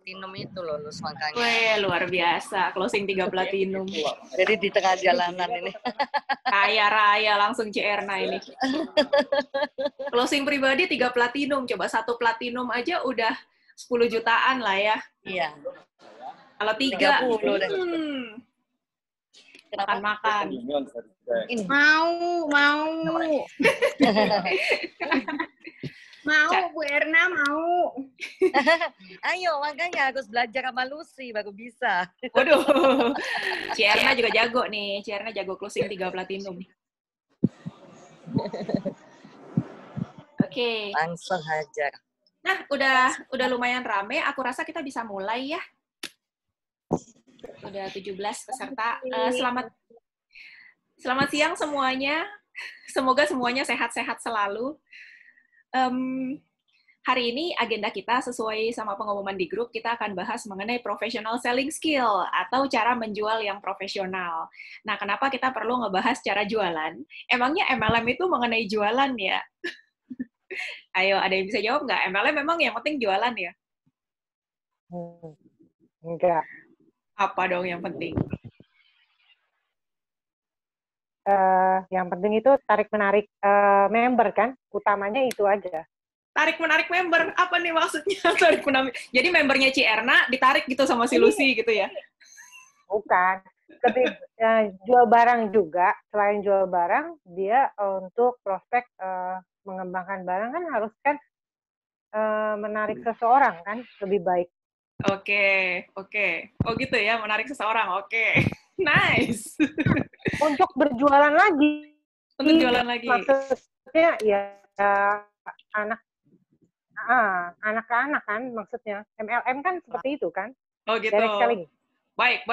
platinum itu lulus makanya. Weh, luar biasa. Closing 3 platinum. Jadi di tengah jalanan ini. Kaya raya langsung Erna ini. Closing pribadi 3 platinum. Coba 1 platinum aja udah 10 jutaan lah ya. Iya. Kalau 3, 30 deh. Makan-makan. Mau. Mau, Bu Erna, mau. Ayo, makanya harus belajar sama Lucy baru bisa. Waduh. Erna juga jago nih. Erna jago closing 3 platinum. Oke. Langsung hajar. Nah, udah lumayan rame. Aku rasa kita bisa mulai ya. Udah 17 peserta. Selamat siang semuanya. Semoga semuanya sehat-sehat selalu. Hari ini agenda kita sesuai sama pengumuman di grup, kita akan bahas mengenai professional selling skill atau cara menjual yang profesional. Nah, kenapa kita perlu ngebahas cara jualan? Emangnya MLM itu mengenai jualan ya? Ayo, ada yang bisa jawab nggak? MLM memang yang penting jualan ya? Enggak. Apa dong yang penting? Yang penting itu tarik-menarik member kan? Utamanya itu aja. Tarik-menarik member? Apa nih maksudnya tarik-menarik? Jadi membernya Erna ditarik gitu sama si Lucy gitu ya? Bukan. Lebih jual barang juga. Selain jual barang, dia untuk prospek mengembangkan barang kan harus kan menarik seseorang kan lebih baik. Oke. Oh gitu ya, menarik seseorang. Oke. Nice. Untuk berjualan lagi. Untuk jualan lagi. Maksudnya ya anak-anak kan maksudnya. MLM kan seperti itu kan. Oh gitu. Direct selling. Baik.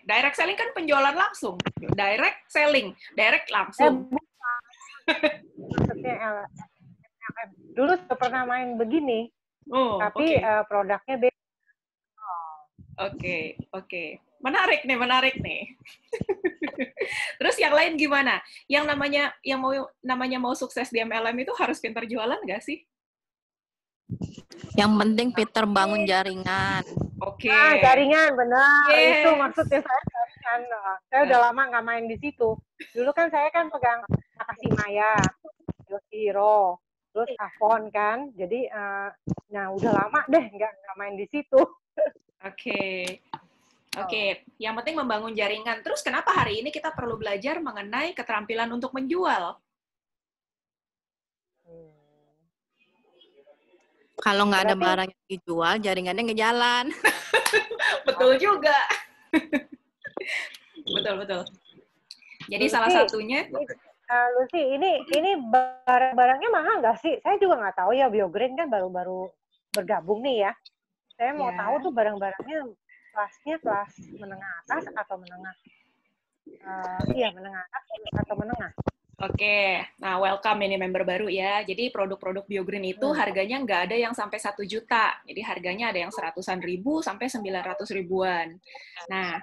Direct selling kan penjualan langsung. Direct selling. Direct langsung. Maksudnya MLM. Dulu sudah pernah main begini. Tapi produknya beda. Oke. Menarik nih. Terus yang lain gimana? Yang namanya mau sukses di MLM itu harus pintar jualan nggak sih? Yang penting pintar bangun jaringan. Oke. Jaringan benar. Yes. Itu maksudnya saya jaringan. Saya udah lama nggak main di situ. Dulu kan saya kan pegang Takashimaya, Yoshihiro, terus Avon kan. Jadi udah lama deh nggak main di situ. Oke, yang penting membangun jaringan. Terus kenapa hari ini kita perlu belajar mengenai keterampilan untuk menjual? Kalau nggak ada barang yang dijual, jaringannya nggak jalan. Betul juga. Betul. Jadi Lucy, salah satunya... Lucy, ini barang-barangnya mahal nggak sih? Saya juga nggak tahu ya, BioGreen kan baru bergabung nih ya. Saya mau tahu tuh barang-barangnya kelasnya kelas menengah atas atau menengah menengah atas atau menengah. Oke, nah welcome ini member baru ya. Jadi produk-produk BioGreen itu harganya nggak ada yang sampai 1 juta. Jadi harganya ada yang 100-an ribu sampai 900 ribuan. Nah,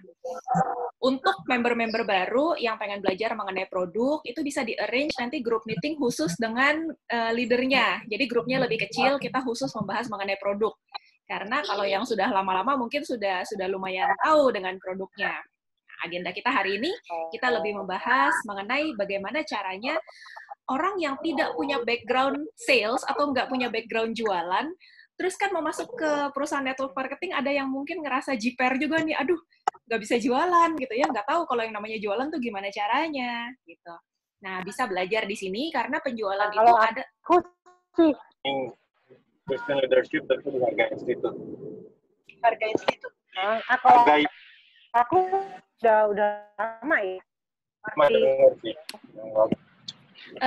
untuk member-member baru yang pengen belajar mengenai produk, itu bisa di-arrange nanti grup meeting khusus dengan leadernya. Jadi grupnya lebih kecil, kita khusus membahas mengenai produk. Karena kalau yang sudah lama-lama mungkin sudah lumayan tahu dengan produknya. Agenda kita hari ini, kita lebih membahas mengenai bagaimana caranya orang yang tidak punya background sales atau nggak punya background jualan, terus kan mau masuk ke perusahaan network marketing, ada yang mungkin ngerasa jiper juga nih, aduh, nggak bisa jualan gitu ya, nggak tahu kalau yang namanya jualan tuh gimana caranya, gitu. Nah, bisa belajar di sini karena penjualan itu ada... Christian leadership tentu di harga institut. Harga institut. Aku udah lama ya.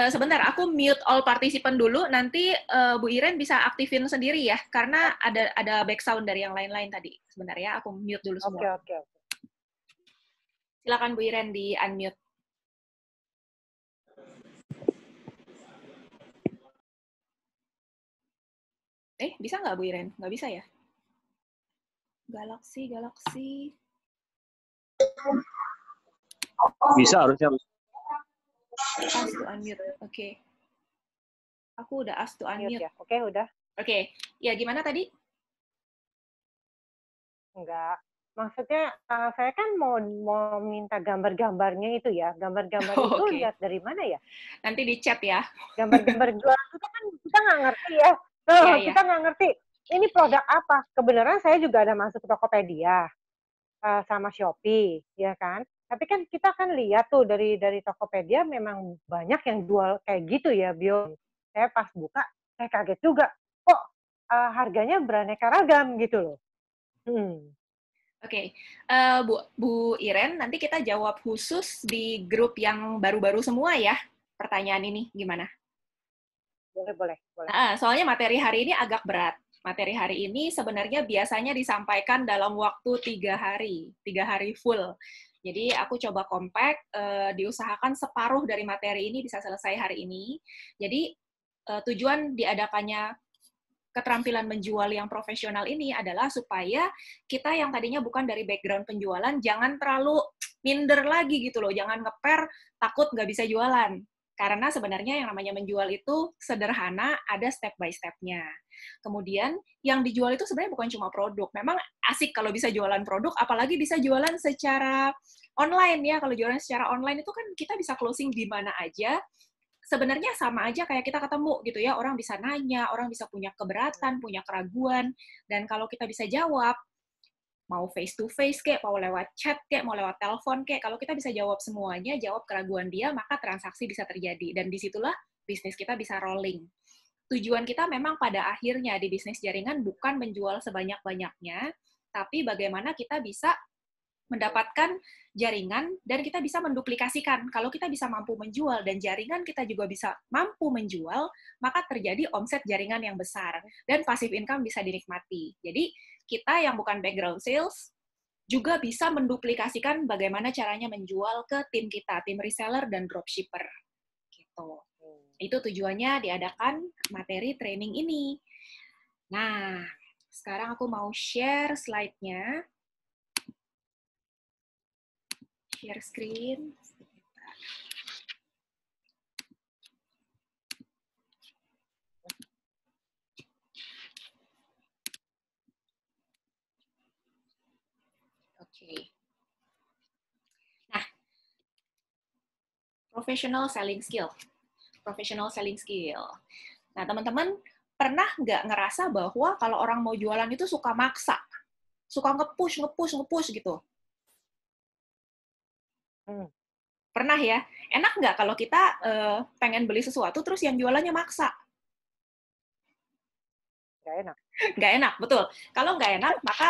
Sebentar, aku mute all participant dulu. Nanti Bu Iren bisa aktifin sendiri ya, karena ada back sound dari yang lain-lain tadi. Sebentar ya, aku mute dulu semua. Oke. Silakan Bu Iren di unmute. Bisa nggak Bu Iren? Nggak bisa ya? Galaxy. Bisa harusnya. Ask to unmute. Oke. Aku udah ask to unmute. Ya. Oke, udah. Oke. Ya, gimana tadi? Enggak. Maksudnya saya kan mau minta gambar-gambarnya itu ya. Gambar-gambar itu Oke. lihat dari mana ya? Nanti di chat ya. Gambar-gambar jualan itu kan kita nggak ngerti ya. Iya, iya. Kita nggak ngerti. Ini produk apa? Kebenaran saya juga ada masuk ke Tokopedia sama Shopee, ya kan? Tapi kan kita kan lihat tuh dari Tokopedia memang banyak yang jual kayak gitu ya, Bio. Saya pas buka, saya kaget juga. Kok harganya beraneka ragam gitu loh. Oke, Bu Iren, nanti kita jawab khusus di grup yang baru-baru semua ya, pertanyaan ini gimana? Boleh. Soalnya materi hari ini agak berat. Materi hari ini sebenarnya biasanya disampaikan dalam waktu 3 hari full. Jadi aku coba compact, diusahakan separuh dari materi ini bisa selesai hari ini. Jadi tujuan diadakannya keterampilan menjual yang profesional ini adalah supaya kita yang tadinya bukan dari background penjualan, jangan terlalu minder lagi gitu loh, jangan ngeper, takut nggak bisa jualan. Karena sebenarnya yang namanya menjual itu sederhana, ada step by step-nya. Kemudian, yang dijual itu sebenarnya bukan cuma produk. Memang asik kalau bisa jualan produk, apalagi bisa jualan secara online ya. Kalau jualan secara online itu kan kita bisa closing di mana aja, sebenarnya sama aja kayak kita ketemu gitu ya, orang bisa nanya, orang bisa punya keberatan, punya keraguan, dan kalau kita bisa jawab, mau face to face kek, mau lewat chat kek, mau lewat telepon kek, kalau kita bisa jawab semuanya, jawab keraguan dia, maka transaksi bisa terjadi, dan disitulah bisnis kita bisa rolling. Tujuan kita memang pada akhirnya di bisnis jaringan bukan menjual sebanyak-banyaknya, tapi bagaimana kita bisa mendapatkan jaringan dan kita bisa menduplikasikan. Kalau kita bisa mampu menjual dan jaringan kita juga bisa mampu menjual, maka terjadi omset jaringan yang besar dan passive income bisa dinikmati. Jadi kita yang bukan background sales juga bisa menduplikasikan bagaimana caranya menjual ke tim kita, tim reseller dan dropshipper. Gitu. Itu tujuannya diadakan materi training ini. Nah, sekarang aku mau share slide-nya. Share screen. Oke. Nah, professional selling skill. Professional selling skill. Nah, teman-teman pernah nggak ngerasa bahwa kalau orang mau jualan itu suka maksa? Suka nge-push gitu? Pernah ya? Enak nggak kalau kita pengen beli sesuatu terus yang jualannya maksa? Nggak enak. Nggak enak, betul. Kalau nggak enak, maka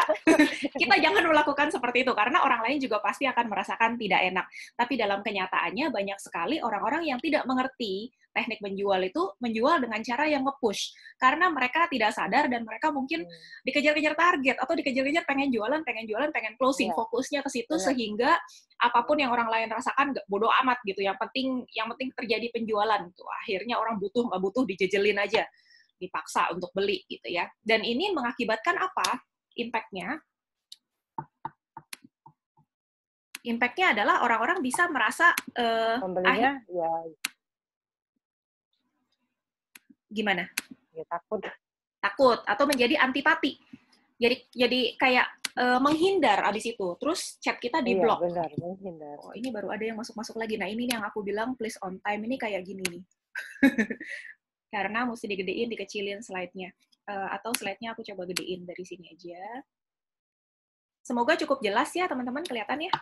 kita jangan melakukan seperti itu, karena orang lain juga pasti akan merasakan tidak enak. Tapi dalam kenyataannya, banyak sekali orang-orang yang tidak mengerti teknik menjual itu, menjual dengan cara yang nge-push. Karena mereka tidak sadar, dan mereka mungkin dikejar-kejar target, atau dikejar-kejar pengen jualan, pengen closing. Fokusnya ke situ, sehingga apapun yang orang lain rasakan, nggak bodo amat gitu. Yang penting terjadi penjualan. Tuh. Akhirnya orang butuh, nggak butuh, dijejelin aja. Dipaksa untuk beli gitu ya. Dan ini mengakibatkan apa? Impact-nya adalah orang-orang bisa merasa pembelinya ya gimana? Ya Takut atau menjadi antipati. Jadi kayak menghindar abis itu. Terus chat kita di-block. Iya, benar, menghindar. Oh, ini baru ada yang masuk-masuk lagi. Nah, ini yang aku bilang please on time ini kayak gini nih. Karena mesti digedein, dikecilin slide-nya. Atau slide-nya aku coba gedein dari sini aja. Semoga cukup jelas ya, teman-teman, kelihatan ya?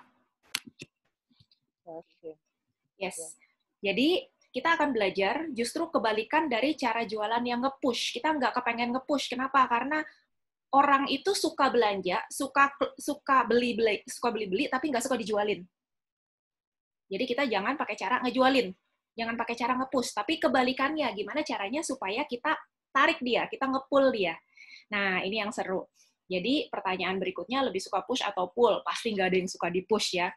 Oke. Yes. Jadi, kita akan belajar justru kebalikan dari cara jualan yang nge-push. Kita nggak kepengen nge-push. Kenapa? Karena orang itu suka belanja, suka beli-beli, tapi nggak suka dijualin. Jadi, kita jangan pakai cara ngejualin. Jangan pakai cara nge-push, tapi kebalikannya, gimana caranya supaya kita tarik dia, kita nge-pull dia. Nah, ini yang seru. Jadi, pertanyaan berikutnya, lebih suka push atau pull? Pasti nggak ada yang suka di-push ya.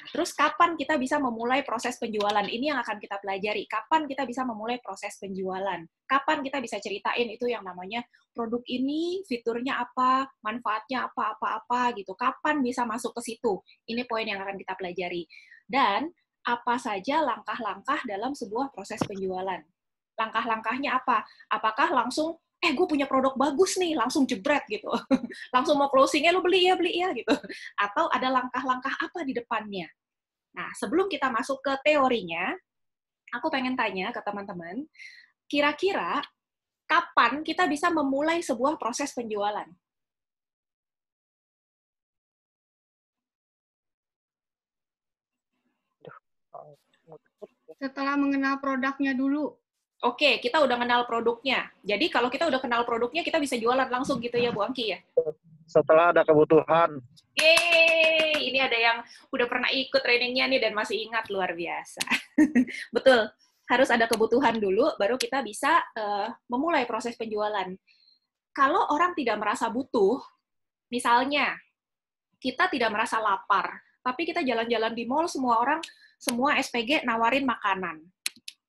Terus, kapan kita bisa memulai proses penjualan? Ini yang akan kita pelajari. Kapan kita bisa memulai proses penjualan? Kapan kita bisa ceritain itu yang namanya produk ini, fiturnya apa, manfaatnya apa gitu. Kapan bisa masuk ke situ? Ini poin yang akan kita pelajari. Dan, apa saja langkah-langkah dalam sebuah proses penjualan. Langkah-langkahnya apa? Apakah langsung gue punya produk bagus nih, langsung jebret gitu. Langsung mau closing-nya, lo beli ya gitu. Atau ada langkah-langkah apa di depannya. Nah, sebelum kita masuk ke teorinya, aku pengen tanya ke teman-teman, kira-kira kapan kita bisa memulai sebuah proses penjualan? Setelah mengenal produknya dulu. Oke, kita udah kenal produknya. Jadi kalau kita udah kenal produknya, kita bisa jualan langsung gitu ya, Bu Angki ya? Setelah ada kebutuhan. Yeay, ini ada yang udah pernah ikut trainingnya nih dan masih ingat, luar biasa. Betul, harus ada kebutuhan dulu, baru kita bisa memulai proses penjualan. Kalau orang tidak merasa butuh, misalnya kita tidak merasa lapar, tapi kita jalan-jalan di mall, semua SPG nawarin makanan.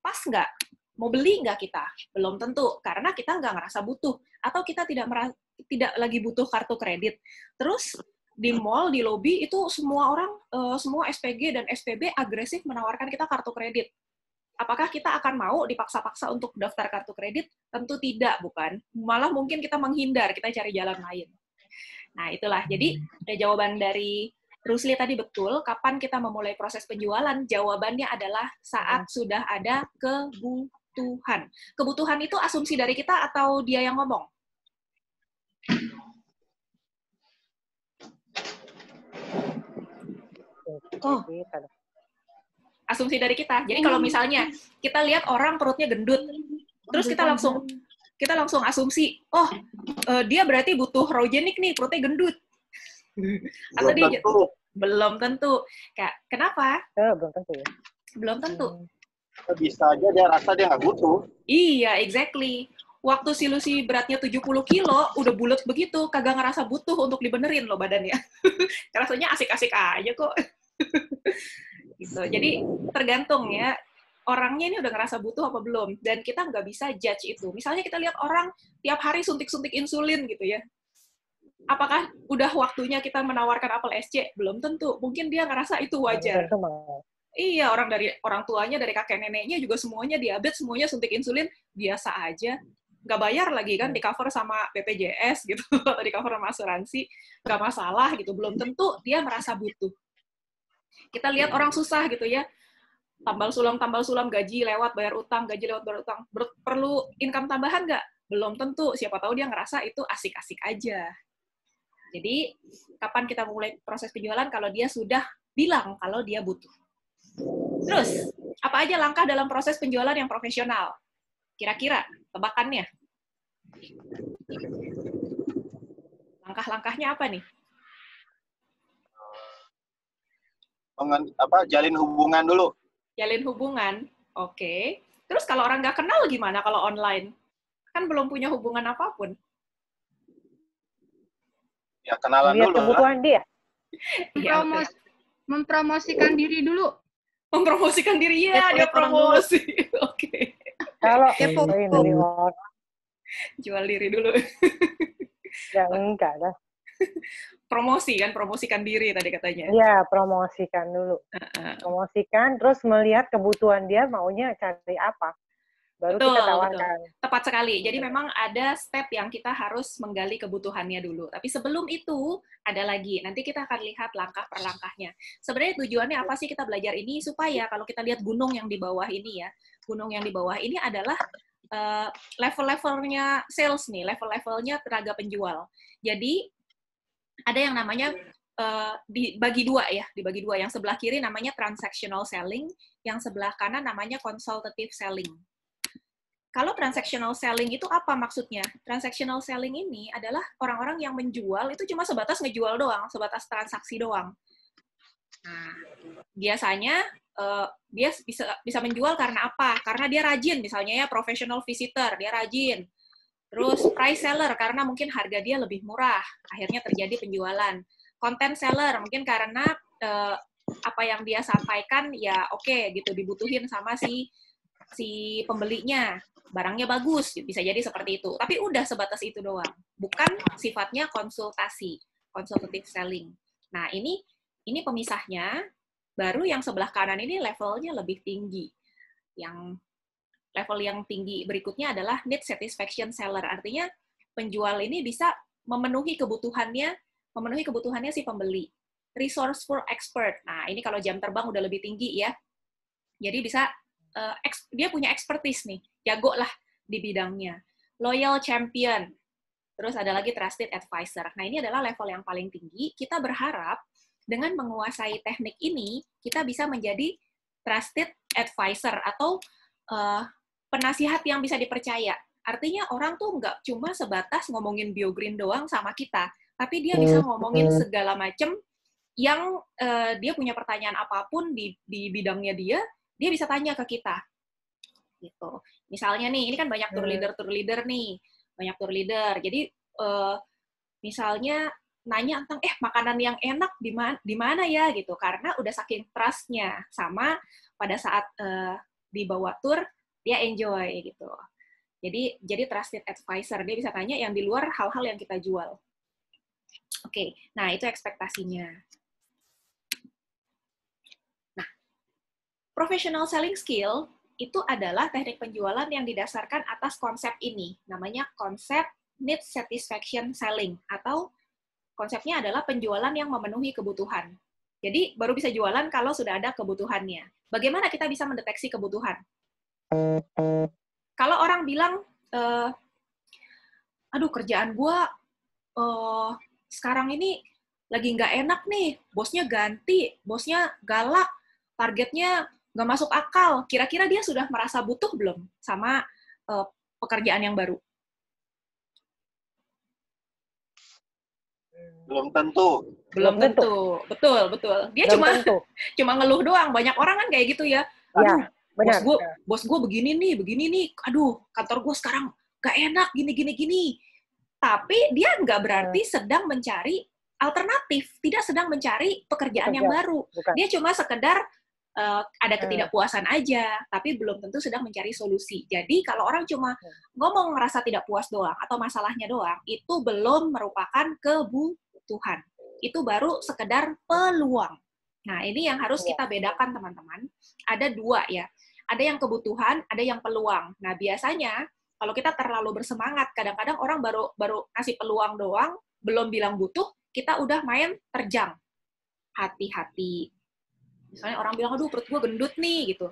Pas nggak? Mau beli nggak kita? Belum tentu, karena kita nggak ngerasa butuh. Atau kita tidak lagi butuh kartu kredit. Terus di mall, di lobi, itu semua orang, semua SPG dan SPB agresif menawarkan kita kartu kredit. Apakah kita akan mau dipaksa-paksa untuk daftar kartu kredit? Tentu tidak, bukan? Malah mungkin kita menghindar, kita cari jalan lain. Nah, itulah. Jadi, jawaban dari Rusli tadi betul, kapan kita memulai proses penjualan? Jawabannya adalah saat sudah ada kebutuhan. Kebutuhan itu asumsi dari kita atau dia yang ngomong? Oh, asumsi dari kita. Jadi kalau misalnya kita lihat orang perutnya gendut, terus kita langsung asumsi, oh dia berarti butuh rogenik nih, perutnya gendut. Atau dia belum tentu. Kenapa? Belum tentu ya. Belum tentu. Bisa aja dia rasa dia nggak butuh. Iya, exactly. Waktu si Lucy beratnya 70 kilo, udah bulat begitu, kagak ngerasa butuh untuk dibenerin loh badannya. Rasanya asik-asik aja kok. Gitu. Jadi tergantung ya, orangnya ini udah ngerasa butuh apa belum. Dan kita nggak bisa judge itu. Misalnya kita lihat orang tiap hari suntik-suntik insulin gitu ya. Apakah udah waktunya kita menawarkan apel SC? Belum tentu. Mungkin dia ngerasa itu wajar. Iya, orang tuanya, dari kakek neneknya juga semuanya diabetes, semuanya suntik insulin, biasa aja. Nggak bayar lagi kan, di cover sama BPJS gitu, atau di cover sama asuransi, nggak masalah gitu. Belum tentu dia merasa butuh. Kita lihat orang susah gitu ya, tambal sulam, gaji lewat bayar utang, perlu income tambahan nggak? Belum tentu, siapa tahu dia ngerasa itu asik-asik aja. Jadi, kapan kita mulai proses penjualan? Kalau dia sudah bilang kalau dia butuh. Terus, apa aja langkah dalam proses penjualan yang profesional? Kira-kira, tebakannya? Langkah-langkahnya apa nih? Jalin hubungan dulu. Jalin hubungan, oke. Terus kalau orang nggak kenal gimana kalau online? Kan belum punya hubungan apapun. Ya, kenalan lihat dulu. Kebutuhan dia. Mempromosikan diri dulu. Mempromosikan diri, ya, dia promosi. Oke. Kalau jual diri dulu. Ya, enggak lah. Promosikan diri tadi katanya. Iya, promosikan dulu. Promosikan, terus melihat kebutuhan dia maunya cari apa. Baru kita tawarkan. Betul. Tepat sekali. Jadi memang ada step yang kita harus menggali kebutuhannya dulu. Tapi sebelum itu, ada lagi. Nanti kita akan lihat langkah per langkahnya. Sebenarnya tujuannya apa sih kita belajar ini? Supaya kalau kita lihat gunung yang di bawah ini ya, gunung yang di bawah ini adalah level-levelnya sales nih, level-levelnya tenaga penjual. Jadi, ada yang namanya dibagi dua ya, dibagi dua. Yang sebelah kiri namanya transactional selling, yang sebelah kanan namanya consultative selling. Kalau transactional selling itu apa maksudnya? Transactional selling ini adalah orang-orang yang menjual itu cuma sebatas ngejual doang, sebatas transaksi doang. Nah, biasanya dia bisa menjual karena apa? Karena dia rajin, misalnya ya professional visitor, dia rajin. Terus price seller karena mungkin harga dia lebih murah, akhirnya terjadi penjualan. Content seller mungkin karena apa yang dia sampaikan ya oke gitu dibutuhin sama si pembelinya. Barangnya bagus, bisa jadi seperti itu. Tapi udah sebatas itu doang. Bukan sifatnya konsultasi, consultative selling. Nah, ini pemisahnya, baru yang sebelah kanan ini levelnya lebih tinggi. Yang level yang tinggi berikutnya adalah need satisfaction seller. Artinya penjual ini bisa memenuhi kebutuhannya si pembeli. Resourceful expert. Nah, ini kalau jam terbang udah lebih tinggi ya. Jadi bisa dia punya expertise nih, jago lah di bidangnya. Loyal champion. Terus ada lagi trusted advisor. Nah, ini adalah level yang paling tinggi. Kita berharap dengan menguasai teknik ini, kita bisa menjadi trusted advisor atau penasihat yang bisa dipercaya. Artinya orang tuh nggak cuma sebatas ngomongin BioGreen doang sama kita, tapi dia bisa ngomongin segala macam yang dia punya pertanyaan apapun di bidangnya dia bisa tanya ke kita. Gitu. Misalnya nih, ini kan banyak tour leader nih, banyak tour leader. Jadi misalnya nanya tentang makanan yang enak di mana ya gitu, karena udah saking trust-nya sama pada saat dibawa tour dia enjoy gitu. Jadi trusted advisor, dia bisa tanya yang di luar hal-hal yang kita jual. Oke, nah itu ekspektasinya. Nah, professional selling skill itu adalah teknik penjualan yang didasarkan atas konsep ini, namanya konsep need satisfaction selling, atau konsepnya adalah penjualan yang memenuhi kebutuhan. Jadi baru bisa jualan kalau sudah ada kebutuhannya. Bagaimana kita bisa mendeteksi kebutuhan? Kalau orang bilang, aduh kerjaan gue sekarang ini lagi nggak enak nih, bosnya ganti, bosnya galak, targetnya nggak masuk akal. Kira-kira dia sudah merasa butuh belum sama pekerjaan yang baru? Belum tentu. Belum tentu. Betul. Dia cuma ngeluh doang. Banyak orang kan kayak gitu ya. Aduh, benar. Bos gue begini nih. Aduh, kantor gue sekarang gak enak, gini. Tapi dia nggak berarti sedang mencari alternatif, tidak sedang mencari pekerjaan yang baru. Bukan. Dia cuma sekedar ada ketidakpuasan aja, tapi belum tentu sedang mencari solusi. Jadi kalau orang cuma ngomong merasa tidak puas doang atau masalahnya doang, itu belum merupakan kebutuhan. Itu baru sekedar peluang. Nah, ini yang harus kita bedakan, teman-teman. Ada dua ya. Ada yang kebutuhan, ada yang peluang. Nah, biasanya kalau kita terlalu bersemangat, kadang-kadang orang baru ngasih peluang doang, belum bilang butuh, kita udah main terjang. Hati-hati. Misalnya orang bilang, aduh perut gue gendut nih, gitu.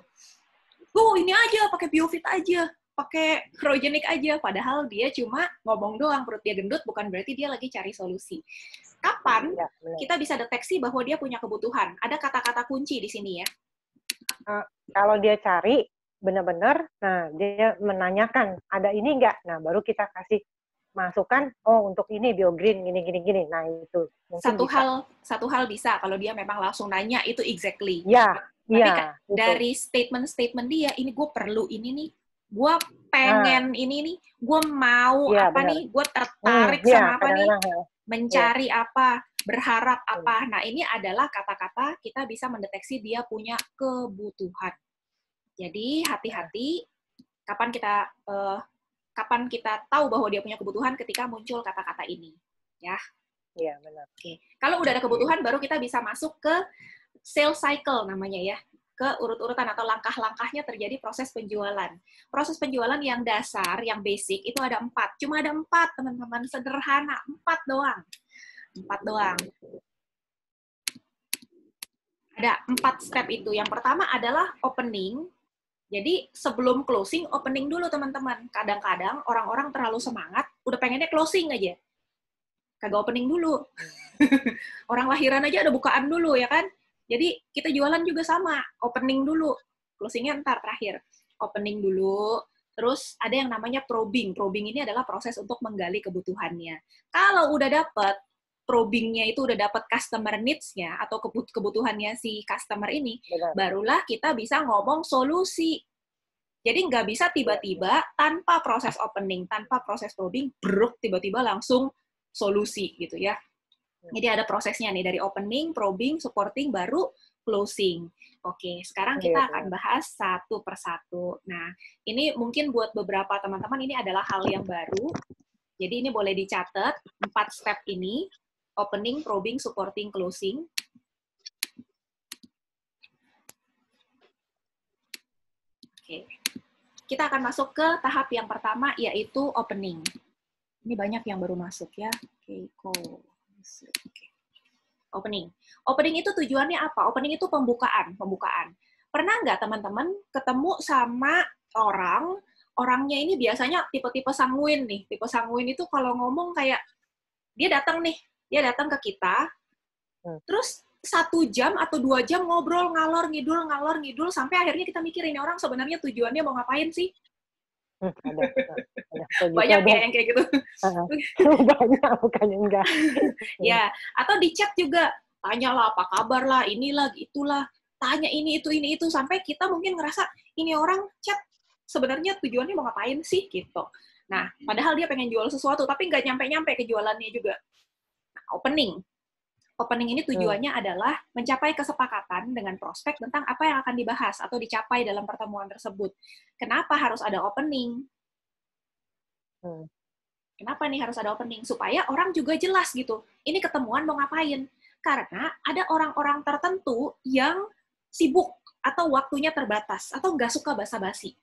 Ini aja, pakai Biofit aja, pakai Krogenik aja. Padahal dia cuma ngomong doang, perut dia gendut, bukan berarti dia lagi cari solusi. Kapan kita bisa deteksi bahwa dia punya kebutuhan? Ada kata-kata kunci di sini ya. Kalau dia cari, benar-benar, nah dia menanyakan, ada ini nggak? Nah, baru kita kasih masukan, untuk ini BioGreen, gini. Nah, itu. Satu hal bisa, kalau dia memang langsung nanya, itu exactly. Tapi dari statement dia, ini gue perlu ini nih, gue pengen ini nih, gue mau nih, gue tertarik sama apa nih, mencari apa, berharap apa. Nah, ini adalah kata-kata kita bisa mendeteksi dia punya kebutuhan. Jadi, hati-hati kapan kita tahu bahwa dia punya kebutuhan ketika muncul kata-kata ini. Ya. Iya, benar. Oke. Kalau udah ada kebutuhan, baru kita bisa masuk ke sales cycle namanya ya. Ke urut-urutan atau langkah-langkahnya terjadi proses penjualan. Proses penjualan yang dasar, yang basic, itu ada 4. Cuma ada 4, teman-teman. Sederhana. 4 doang. Ada 4 step itu. Yang pertama adalah opening. Jadi sebelum closing, opening dulu teman-teman. Kadang-kadang orang-orang terlalu semangat, udah pengennya closing aja. Kagak opening dulu. Orang lahiran aja ada bukaan dulu, ya kan? Jadi kita jualan juga sama, opening dulu. Closingnya ntar terakhir. Opening dulu, terus ada yang namanya probing. Probing ini adalah proses untuk menggali kebutuhannya. Kalau udah dapet, probingnya itu udah dapat customer needs-nya atau kebutuhannya si customer ini, barulah kita bisa ngomong solusi. Jadi nggak bisa tiba-tiba tanpa proses opening, tanpa proses probing, tiba-tiba langsung solusi gitu ya. Jadi ada prosesnya nih, dari opening, probing, supporting, baru closing. Oke, sekarang kita akan bahas satu persatu. Nah, ini mungkin buat beberapa teman-teman ini adalah hal yang baru. Jadi ini boleh dicatat, 4 step ini. Opening, probing, supporting, closing. Oke. kita akan masuk ke tahap yang pertama, yaitu opening. Ini banyak yang baru masuk ya. Oke, Oke. Opening. Opening itu tujuannya apa? Opening itu pembukaan. Pernah nggak teman-teman ketemu sama orangnya ini biasanya tipe-tipe sanguin nih. Tipe sanguin itu kalau ngomong kayak, dia datang ke kita, terus 1 jam atau 2 jam ngobrol, ngalor ngidul, sampai akhirnya kita mikir ini orang sebenarnya tujuannya mau ngapain sih? Ada. Banyak ya yang kayak gitu. Banyak, bukannya enggak. Ya, atau di chat juga, tanyalah apa kabar lah, inilah, itulah, tanya ini, itu, sampai kita mungkin ngerasa, ini orang chat sebenarnya tujuannya mau ngapain sih, gitu. Nah, padahal dia pengen jual sesuatu, tapi nggak nyampe-nyampe ke jualannya juga. Nah, opening. Opening ini tujuannya adalah mencapai kesepakatan dengan prospek tentang apa yang akan dibahas atau dicapai dalam pertemuan tersebut. Kenapa harus ada opening? Kenapa nih harus ada opening? Supaya orang juga jelas gitu. Ini ketemuan mau ngapain? Karena ada orang-orang tertentu yang sibuk atau waktunya terbatas atau nggak suka basa-basi.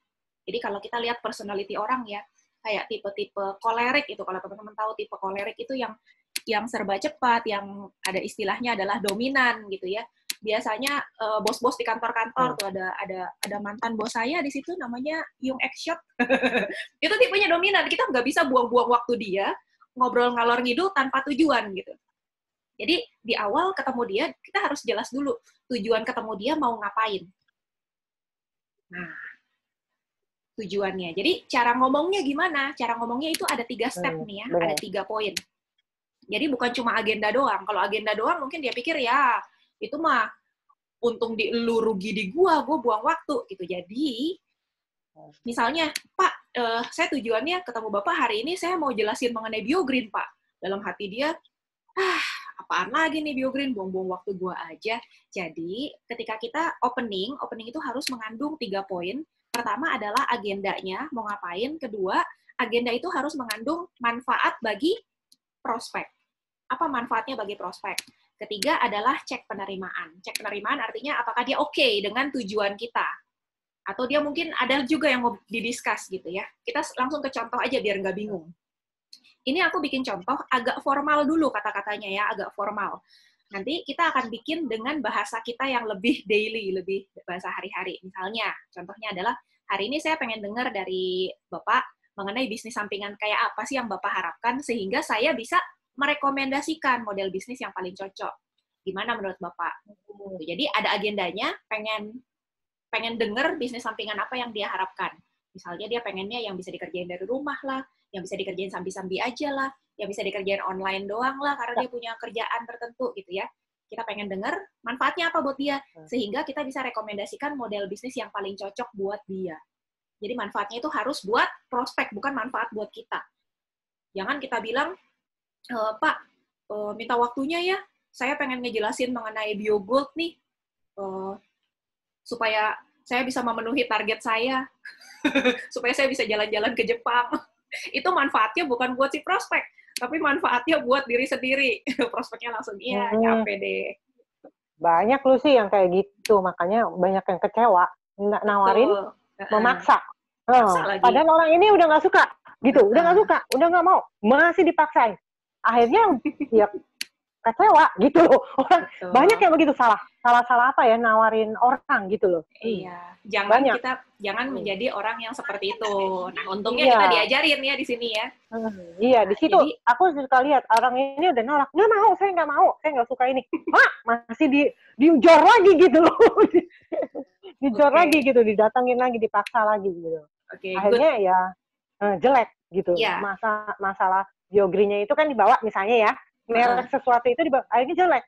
Jadi kalau kita lihat personality orang ya, kayak tipe-tipe kolerik itu, kalau teman-teman tahu tipe kolerik itu yang serba cepat, yang ada istilahnya adalah dominan gitu ya. Biasanya bos-bos di kantor-kantor tuh ada mantan bos saya di situ namanya Yung Ekshot. Itu tipenya dominan. Kita nggak bisa buang-buang waktu dia ngobrol ngalor ngidul tanpa tujuan gitu. Jadi di awal ketemu dia kita harus jelas dulu tujuan ketemu dia mau ngapain. Nah, tujuannya. Jadi cara ngomongnya gimana? Cara ngomongnya itu ada 3 step nih ya, ada 3 poin. Jadi bukan cuma agenda doang. Kalau agenda doang mungkin dia pikir ya itu mah untung di elu rugi di gua buang waktu gitu. Jadi misalnya, Pak, saya tujuannya ketemu Bapak hari ini saya mau jelasin mengenai BioGreen, Pak. Dalam hati dia, apaan lagi nih BioGreen, buang-buang waktu gua aja. Jadi ketika kita opening itu harus mengandung 3 poin. Pertama adalah agendanya, mau ngapain. Kedua, agenda itu harus mengandung manfaat bagi prospek. Apa manfaatnya bagi prospek? Ketiga adalah cek penerimaan. Cek penerimaan artinya apakah dia oke dengan tujuan kita. Atau dia mungkin ada juga yang mau didiskus gitu ya. Kita langsung ke contoh aja biar nggak bingung. Ini aku bikin contoh agak formal dulu kata-katanya ya, agak formal. Nanti kita akan bikin dengan bahasa kita yang lebih daily, lebih bahasa hari-hari. Misalnya, contohnya adalah, hari ini saya pengen dengar dari Bapak mengenai bisnis sampingan kayak apa sih yang Bapak harapkan, sehingga saya bisa merekomendasikan model bisnis yang paling cocok. Gimana menurut Bapak? Jadi ada agendanya, pengen dengar bisnis sampingan apa yang dia harapkan. Misalnya dia pengennya yang bisa dikerjain dari rumah lah, yang bisa dikerjain sambil-sambil aja lah, yang bisa dikerjain online doang lah, karena dia punya kerjaan tertentu gitu ya. Kita pengen dengar manfaatnya apa buat dia, sehingga kita bisa rekomendasikan model bisnis yang paling cocok buat dia. Jadi manfaatnya itu harus buat prospek, bukan manfaat buat kita. Jangan kita bilang, Pak, minta waktunya ya, saya pengen ngejelasin mengenai BioGold nih, supaya saya bisa memenuhi target saya, supaya saya bisa jalan-jalan ke Jepang. Itu manfaatnya bukan buat si prospek, tapi manfaatnya buat diri sendiri. Prospeknya langsung, iya, capek deh. Banyak lu sih yang kayak gitu, makanya banyak yang kecewa, nggak nawarin, memaksa. Padahal orang ini udah nggak suka, gitu, udah nggak suka, udah nggak mau, masih dipaksain. Akhirnya ya kecewa gitu loh. Orang banyak yang begitu salah apa ya nawarin orang gitu loh. Iya, jangan menjadi orang yang seperti itu. Nah, untungnya kita diajarin ya di sini ya. Iya, di situ jadi, aku suka lihat orang ini udah nolak, saya nggak mau, saya nggak suka ini. Masih diujor lagi gitu loh. Dijor lagi gitu, didatangin lagi, dipaksa lagi gitu. Akhirnya ya jelek gitu. Masalah BioGreen-nya itu kan dibawa misalnya ya, merek sesuatu itu dibawa, akhirnya jelek.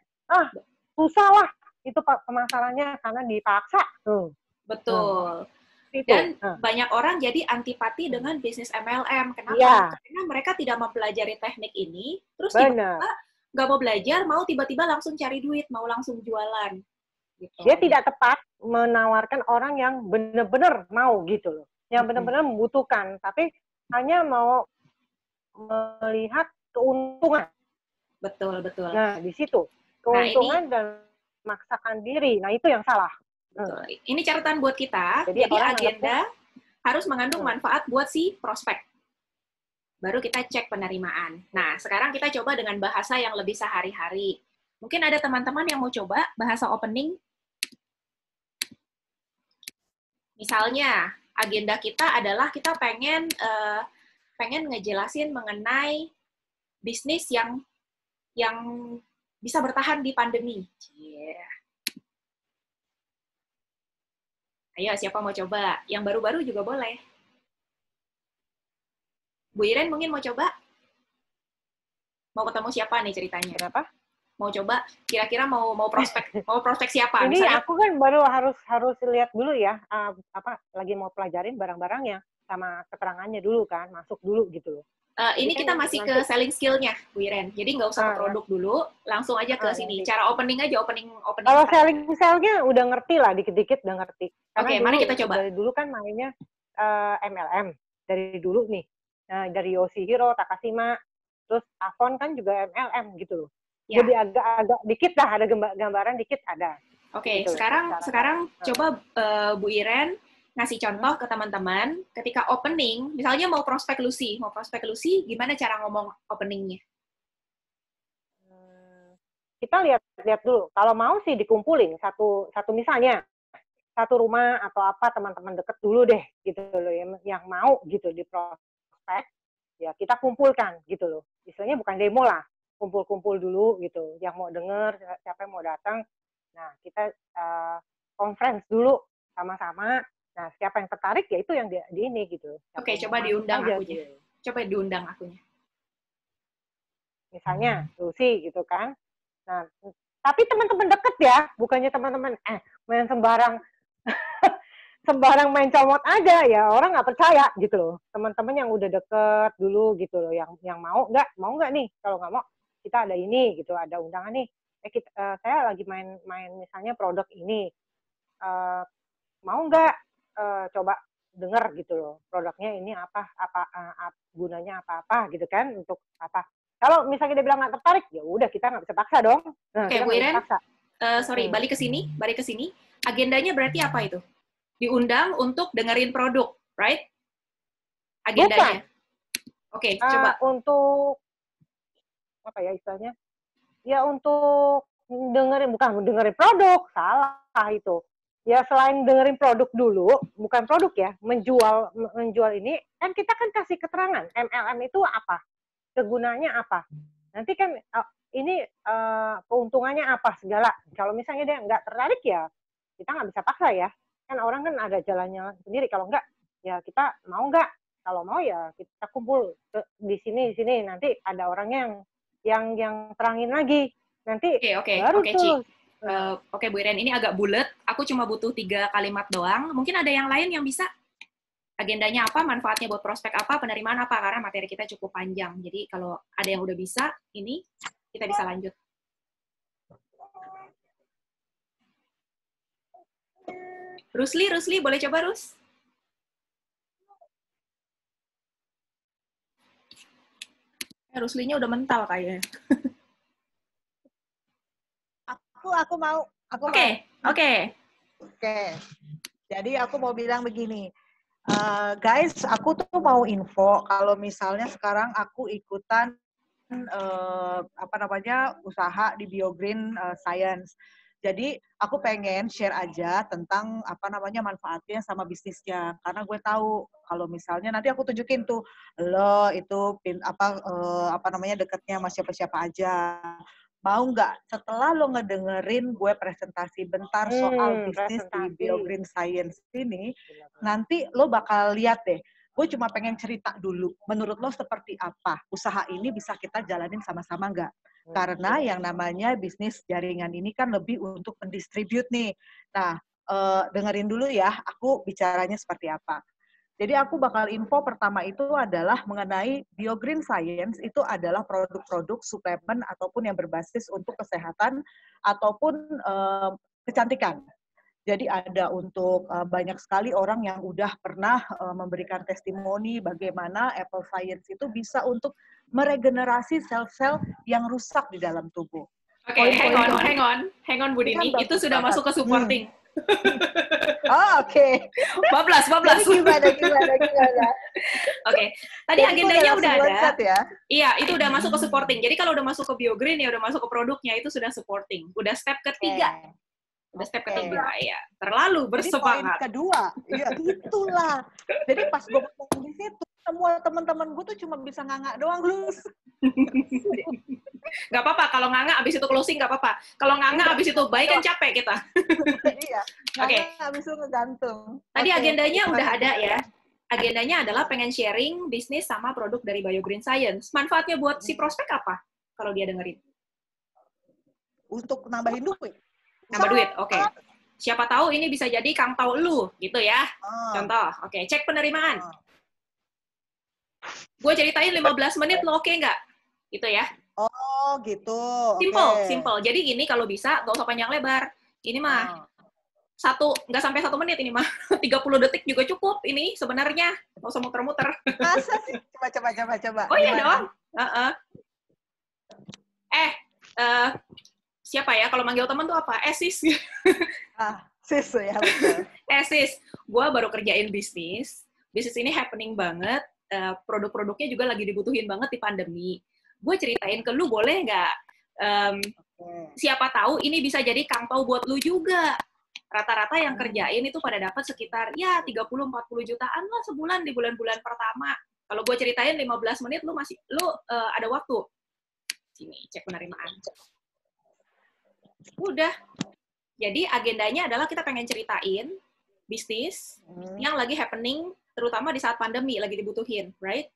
Susah lah itu pemasarannya karena dipaksa. Betul. Dan banyak orang jadi antipati dengan bisnis MLM. Kenapa? Karena mereka tidak mempelajari teknik ini, terus tiba-tiba nggak mau belajar, mau tiba-tiba langsung cari duit, mau langsung jualan. Gitu. Dia tidak tepat menawarkan orang yang benar-benar mau gitu loh, yang benar-benar membutuhkan, tapi hanya mau melihat keuntungan. Betul. Nah, di situ keuntungan dan memaksakan diri. Nah, itu yang salah. Betul. Ini catatan buat kita. Jadi agenda harus mengandung manfaat buat si prospek. Baru kita cek penerimaan. Nah, sekarang kita coba dengan bahasa yang lebih sehari-hari. Mungkin ada teman-teman yang mau coba bahasa opening. Misalnya, agenda kita adalah kita pengen ngejelasin mengenai bisnis yang bisa bertahan di pandemi. Yeah. Ayo, siapa mau coba? Yang baru-baru juga boleh. Bu Iren mungkin mau coba? Mau ketemu siapa nih ceritanya? Kenapa? Mau coba? Kira-kira mau prospek siapa? Ini Misalnya, aku kan baru harus lihat dulu ya, lagi mau pelajarin barang-barangnya sama keterangannya dulu kan, masuk dulu gitu loh. ini Jadi kita kan masih nanti- ke selling skill-nya, Bu Iren. Jadi nggak usah ke produk dulu, langsung aja ke sini. Nanti. Cara opening aja, opening. Kalau selling sell-nya udah ngerti lah, dikit-dikit udah ngerti. Oke, mari kita coba. Dari dulu kan mainnya MLM dari dulu nih. Nah, dari Yoshihiro, Takashima, terus Avon kan juga MLM gitu loh. Ya. Jadi agak dikit dah, ada gambaran dikit ada. Oke, Gitu, sekarang coba Bu Iren ngasih contoh ke teman-teman ketika opening, misalnya mau prospek Lucy, gimana cara ngomong openingnya? Kita lihat dulu. Kalau mau sih dikumpulin satu misalnya satu rumah atau apa teman-teman deket dulu deh gitu loh yang mau gitu di prospek ya kita kumpulkan gitu loh. Istilahnya bukan demo lah, kumpul-kumpul dulu gitu. Yang mau denger, siapa yang mau datang. Nah, kita conference dulu sama-sama. Nah, siapa yang tertarik ya itu yang di ini gitu. Oke, coba diundang akunya. Coba diundang akunya. Misalnya Lucy gitu kan. Nah, tapi teman-teman deket ya, bukannya teman-teman main sembarang main comot aja ya, orang nggak percaya gitu loh. Teman-teman yang udah deket dulu gitu loh, yang mau nggak nih, kalau nggak mau kita ada ini gitu, ada undangan nih. Saya lagi main misalnya produk ini, mau nggak coba denger gitu loh, produknya ini apa gunanya apa gitu kan, untuk apa. Kalau misalnya dia bilang nggak tertarik, ya udah kita nggak bisa paksa dong. Nah, oke, Bu Iren, balik ke sini. Agendanya berarti apa itu? Diundang untuk dengerin produk, right? Agendanya. Oke, coba. Untuk apa ya istilahnya? Ya untuk bukan dengerin produk, salah itu. Ya selain dengerin produk dulu, bukan produk ya, menjual ini, kan kita kan kasih keterangan, MLM itu apa? Kegunaannya apa? Nanti kan ini keuntungannya apa segala. Kalau misalnya dia nggak tertarik ya kita nggak bisa paksa ya. Kan orang kan ada jalannya sendiri. Kalau nggak ya kita mau nggak. Kalau mau ya kita kumpul di sini. Nanti ada orangnya yang terangin lagi. Nanti baru tuh. Oke, Bu Iren, ini agak bulat. Aku cuma butuh 3 kalimat doang. Mungkin ada yang lain yang bisa? Agendanya apa, manfaatnya buat prospek apa, penerimaan apa, karena materi kita cukup panjang. Jadi kalau ada yang udah bisa, ini kita bisa lanjut. Rusli, boleh coba, Rus? Ruslinya udah mental kayaknya. Aku mau. Oke. Jadi aku mau bilang begini. Guys, aku tuh mau info kalau misalnya sekarang aku ikutan usaha di BioGreen Science. Jadi aku pengen share aja tentang manfaatnya sama bisnisnya, karena gue tahu kalau misalnya nanti aku tunjukin tuh lo itu dekatnya sama siapa-siapa aja. Mau nggak setelah lo ngedengerin gue presentasi bentar soal bisnis di BioGreen Science ini, nanti lo bakal lihat deh, gue cuma pengen cerita dulu, menurut lo seperti apa? Usaha ini bisa kita jalanin sama-sama nggak? Karena yang namanya bisnis jaringan ini kan lebih untuk mendistribute nih. Nah, dengerin dulu ya, aku bicaranya seperti apa. Jadi aku bakal info pertama itu adalah mengenai BioGreen Science, itu adalah produk-produk suplemen ataupun yang berbasis untuk kesehatan ataupun kecantikan. Jadi ada untuk banyak sekali orang yang udah pernah memberikan testimoni bagaimana Apple Science itu bisa untuk meregenerasi sel-sel yang rusak di dalam tubuh. Oke, hang on Bu Dini, itu sudah masuk ke supporting. Oh, oke. Bablas. Jadi gimana? Oke. Tadi Jadi agendanya udah ada. Set ya? Iya, itu udah masuk ke supporting. Jadi kalau udah masuk ke BioGreen ya udah masuk ke produknya, itu sudah supporting. Udah step ketiga. Udah step ketiga, ya. Terlalu bersemangat. Jadi poin kedua, ya itulah. Jadi pas gue ngomong di situ, semua teman-teman gue tuh cuma bisa nganga doang, Lus. Nggak apa-apa, kalau nganga abis itu closing nggak apa-apa. Kalau nganga abis itu baik kan capek kita. Iya. Oke. Habis itu ngegantung. Tadi Oke. agendanya udah ada ya. Agendanya adalah pengen sharing bisnis sama produk dari BioGreen Science. Manfaatnya buat si prospek apa? Kalau dia dengerin. Untuk nambahin duit. Nambah duit, oke. Siapa tahu ini bisa jadi Kang Tau lu, gitu ya. Contoh, oke. Cek penerimaan. Gue ceritain 15 menit, lo oke nggak? Gitu ya. Oh, gitu. Simple. Jadi ini kalau bisa, nggak usah panjang lebar. Ini mah, nggak sampai 1 menit ini mah. 30 detik juga cukup ini sebenarnya. Nggak usah muter-muter. Masa sih? Coba. Oh iya dong. Siapa ya? Kalau manggil teman tuh apa? Sis. Sis ya. Betul. Sis, gue baru kerjain bisnis. Bisnis ini happening banget. Produk-produknya juga lagi dibutuhin banget di pandemi. Gue ceritain ke lu boleh nggak? Siapa tahu ini bisa jadi kangpau buat lu juga. Rata-rata yang kerjain itu pada dapat sekitar ya 30-40 jutaan lah sebulan di bulan-bulan pertama. Kalau gue ceritain 15 menit, lu ada waktu. Sini, cek penerimaan. Udah. Jadi agendanya adalah kita pengen ceritain bisnis yang lagi happening, terutama di saat pandemi, lagi dibutuhin, right?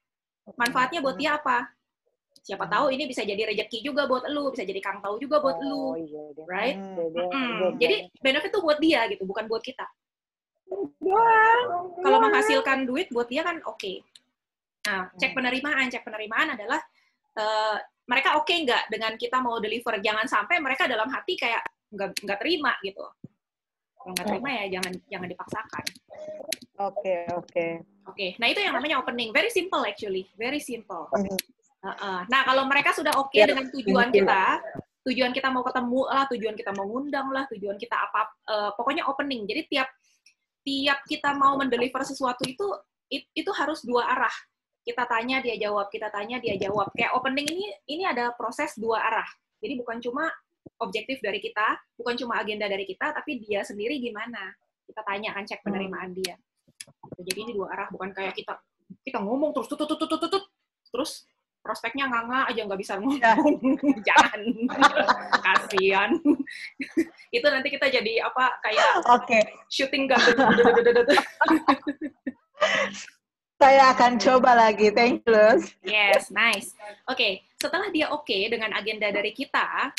Manfaatnya buat dia apa? Siapa tahu ini bisa jadi rezeki juga buat lu, bisa jadi kang tahu juga buat lu, right? Jadi benefit itu buat dia gitu, bukan buat kita. Kalau menghasilkan duit buat dia kan oke. Nah, cek penerimaan adalah mereka oke nggak dengan kita mau deliver. Jangan sampai mereka dalam hati kayak nggak terima gitu. Kalau nggak terima ya jangan dipaksakan. Oke. Nah itu yang namanya opening. Very simple actually. Very simple. Nah kalau mereka sudah oke dengan tujuan kita mau ketemu lah, tujuan kita mau ngundang lah, tujuan kita apa, pokoknya opening. Jadi tiap kita mau mendeliver sesuatu itu harus dua arah. Kita tanya dia jawab, kita tanya dia jawab. Kayak opening ini ada proses dua arah. Jadi bukan cuma objektif dari kita, bukan cuma agenda dari kita, tapi dia sendiri gimana. Kita tanya kan, cek penerimaan dia. Jadi ini dua arah, bukan kayak kita ngomong terus terus prospeknya nganga aja nggak bisa ngomong. Jangan. Kasian. Itu nanti kita jadi apa kayak shooting gun. Saya akan coba lagi. Thank you, Luz. Yes, nice. Oke, setelah dia oke dengan agenda dari kita,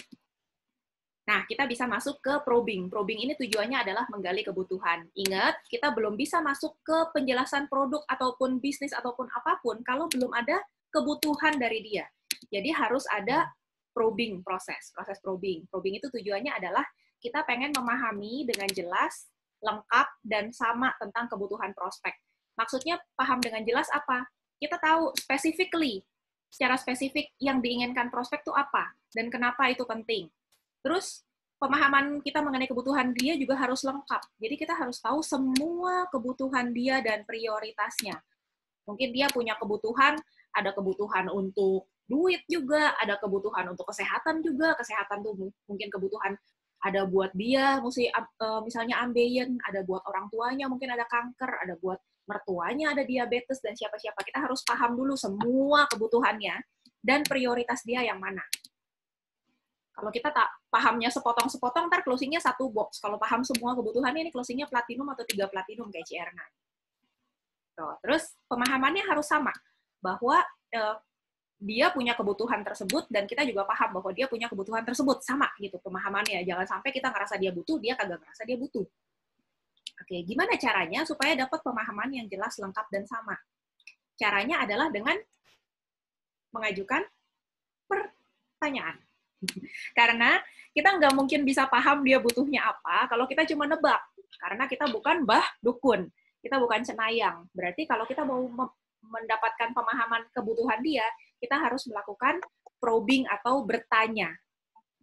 nah kita bisa masuk ke probing. Probing ini tujuannya adalah menggali kebutuhan. Ingat, kita belum bisa masuk ke penjelasan produk ataupun bisnis ataupun apapun kalau belum ada kebutuhan dari dia. Jadi harus ada probing proses probing. Probing itu tujuannya adalah kita pengen memahami dengan jelas, lengkap, dan sama tentang kebutuhan prospek. Maksudnya paham dengan jelas apa? Kita tahu secara spesifik yang diinginkan prospek itu apa, dan kenapa itu penting. Terus, pemahaman kita mengenai kebutuhan dia juga harus lengkap. Jadi kita harus tahu semua kebutuhan dia dan prioritasnya. Mungkin dia punya kebutuhan, ada kebutuhan untuk duit juga, ada kebutuhan untuk kesehatan juga. Kesehatan tuh mungkin kebutuhan ada buat dia, misalnya ambeien, ada buat orang tuanya, mungkin ada kanker, ada buat mertuanya, ada diabetes, dan siapa-siapa. Kita harus paham dulu semua kebutuhannya dan prioritas dia yang mana. Kalau kita tak pahamnya sepotong-sepotong, ntar closingnya satu box. Kalau paham semua kebutuhannya, ini closingnya platinum atau 3 platinum kayak CR9. Terus pemahamannya harus sama, bahwa dia punya kebutuhan tersebut, dan kita juga paham bahwa dia punya kebutuhan tersebut. Sama gitu pemahamannya. Jangan sampai kita ngerasa dia butuh, dia kagak ngerasa dia butuh. Oke, gimana caranya supaya dapat pemahaman yang jelas, lengkap, dan sama? Caranya adalah dengan mengajukan pertanyaan. Karena kita nggak mungkin bisa paham dia butuhnya apa kalau kita cuma nebak. Karena kita bukan Mbah Dukun. Kita bukan cenayang. Berarti kalau kita mau mendapatkan pemahaman kebutuhan dia, kita harus melakukan probing atau bertanya.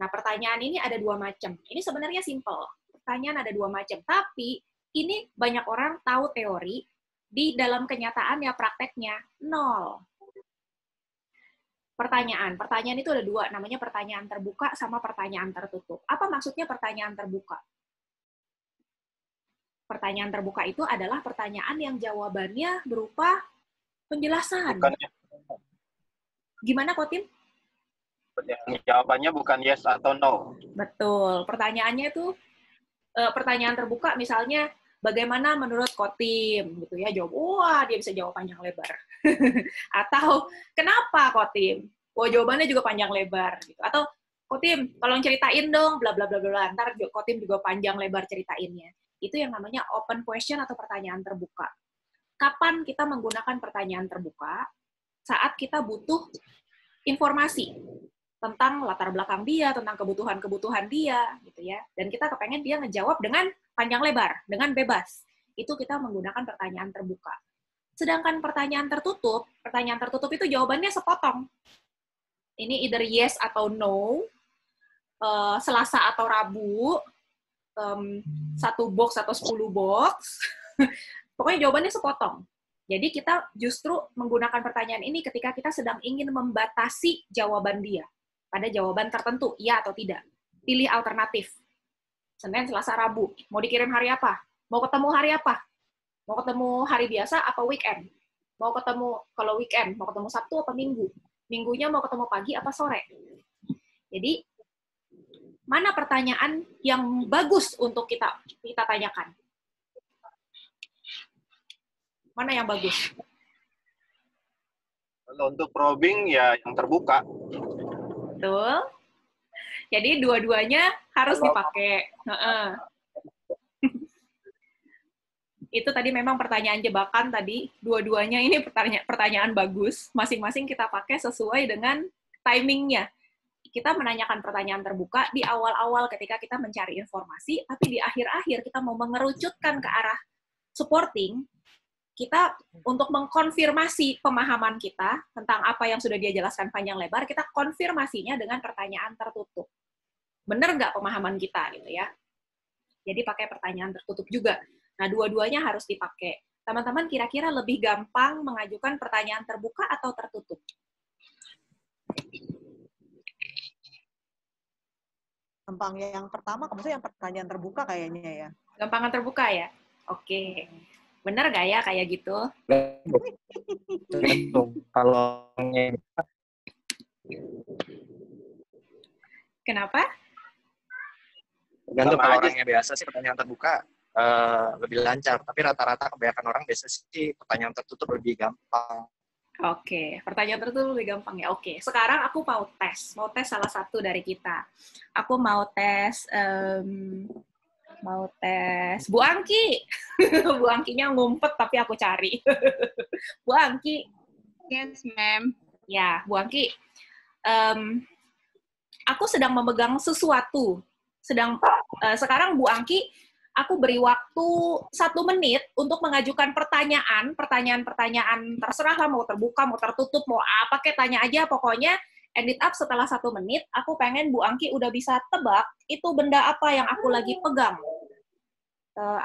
Nah, pertanyaan ini ada 2 macam. Ini sebenarnya simple. Pertanyaan ada 2 macam. Tapi ini banyak orang tahu teori, di dalam kenyataannya, prakteknya, nol. Pertanyaan itu ada dua, namanya pertanyaan terbuka sama pertanyaan tertutup. Apa maksudnya pertanyaan terbuka? Pertanyaan terbuka itu adalah pertanyaan yang jawabannya berupa penjelasan. Bukannya, Gimana, Kotim? jawabannya bukan yes atau no. Betul. Pertanyaannya itu pertanyaan terbuka, misalnya bagaimana menurut Kotim, gitu ya. Jawab, wah dia bisa jawab panjang lebar. Atau kenapa Kotim? Wah jawabannya juga panjang lebar. Gitu. Atau Kotim, tolong ceritain dong, bla bla bla bla. Ntar Kotim juga panjang lebar ceritainnya. Itu yang namanya open question atau pertanyaan terbuka. Kapan kita menggunakan pertanyaan terbuka? Saat kita butuh informasi tentang latar belakang dia, tentang kebutuhan-kebutuhan dia, gitu ya. Dan kita kepengen dia ngejawab dengan panjang lebar, dengan bebas. Itu kita menggunakan pertanyaan terbuka. Sedangkan pertanyaan tertutup itu jawabannya sepotong. Ini either yes atau no, Selasa atau Rabu, 1 box atau 10 box, pokoknya jawabannya sepotong. Jadi kita justru menggunakan pertanyaan ini ketika kita sedang ingin membatasi jawaban dia pada jawaban tertentu, iya atau tidak. Pilih alternatif. Senin, Selasa, Rabu. Mau dikirim hari apa? Mau ketemu hari apa? Mau ketemu hari biasa apa weekend? Mau ketemu, kalau weekend, mau ketemu Sabtu apa Minggu? Minggunya mau ketemu pagi apa sore? Jadi, mana pertanyaan yang bagus untuk kita tanyakan? Mana yang bagus? Kalau untuk probing ya yang terbuka. Betul. Jadi dua-duanya harus dipakai. Itu tadi memang pertanyaan jebakan tadi. Dua-duanya ini pertanyaan bagus. Masing-masing kita pakai sesuai dengan timingnya. Kita menanyakan pertanyaan terbuka di awal-awal ketika kita mencari informasi, tapi di akhir-akhir kita mau mengerucutkan ke arah supporting, kita untuk mengkonfirmasi pemahaman kita tentang apa yang sudah dia jelaskan panjang lebar, kita konfirmasinya dengan pertanyaan tertutup. Benar nggak pemahaman kita, gitu ya? Jadi pakai pertanyaan tertutup juga. Nah, dua-duanya harus dipakai. Teman-teman kira-kira lebih gampang mengajukan pertanyaan terbuka atau tertutup? Gampang yang pertama, maksudnya yang pertanyaan terbuka kayaknya ya. Gampangan terbuka ya? Oke. Benar nggak ya kayak gitu? Kalau Kenapa? Tergantung, kalau orangnya biasa sih pertanyaan terbuka lebih lancar, tapi rata-rata kebanyakan orang biasa sih pertanyaan tertutup lebih gampang. Oke, pertanyaan tertutup lebih gampang ya. Oke, sekarang aku mau tes salah satu dari kita. Aku mau tes Bu Angki. Bu Angkinya ngumpet tapi aku cari. Bu Angki. Yes, ma'am. Ya, Bu Angki. Aku sedang memegang sesuatu. Sekarang Bu Angki, aku beri waktu 1 menit untuk mengajukan pertanyaan terserah lah, mau terbuka, mau tertutup, mau apa, kayak tanya aja pokoknya. Edit up setelah 1 menit, aku pengen Bu Angki udah bisa tebak itu benda apa yang aku lagi pegang.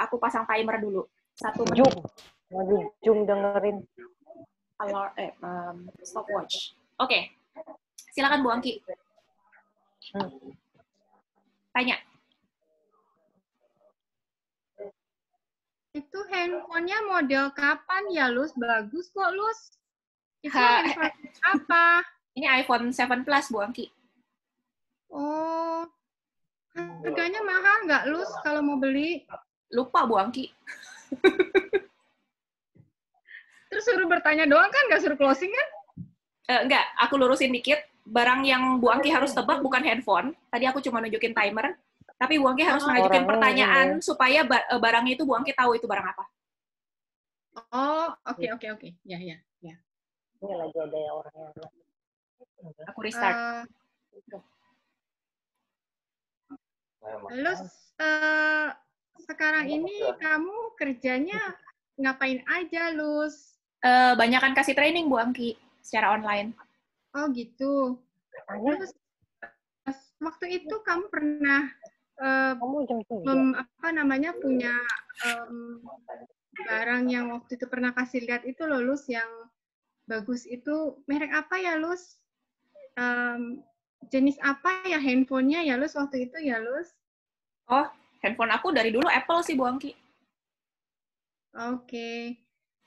Aku pasang timer dulu. 1 menit. Jum dengerin. Stopwatch. Oke. Silakan Bu Angki. Tanya. Itu handphonenya model kapan ya, Lus? Bagus kok, Lus. Itu handphone apa? Ini iPhone 7 Plus, Bu Angki. Oh, harganya mahal nggak, Lus, kalau mau beli? Lupa, Bu Angki. Terus suruh bertanya doang kan, nggak suruh closing kan? Enggak, aku lurusin dikit. Barang yang Bu Angki harus tebak bukan handphone. Tadi aku cuma nunjukin timer. Tapi Bu Angki harus mengajukan pertanyaan supaya barangnya itu Bu Angki tahu itu barang apa. Oh, oke. Ya. Ini lagi ada ya orangnya. Aku restart. Lus, sekarang ini kamu kerjanya ngapain aja, Lus? Banyakan kasih training, Bu Angki, secara online. Oh, gitu. Terus, waktu itu kamu pernah Kamu jam 9. apa namanya punya barang yang waktu itu pernah kasih lihat itu loh, Lus, yang bagus itu merek apa ya, Lus? Jenis apa ya handphonenya ya, Lus, waktu itu ya, Lus? Oh, handphone aku dari dulu Apple sih, Bu Angki. Oke.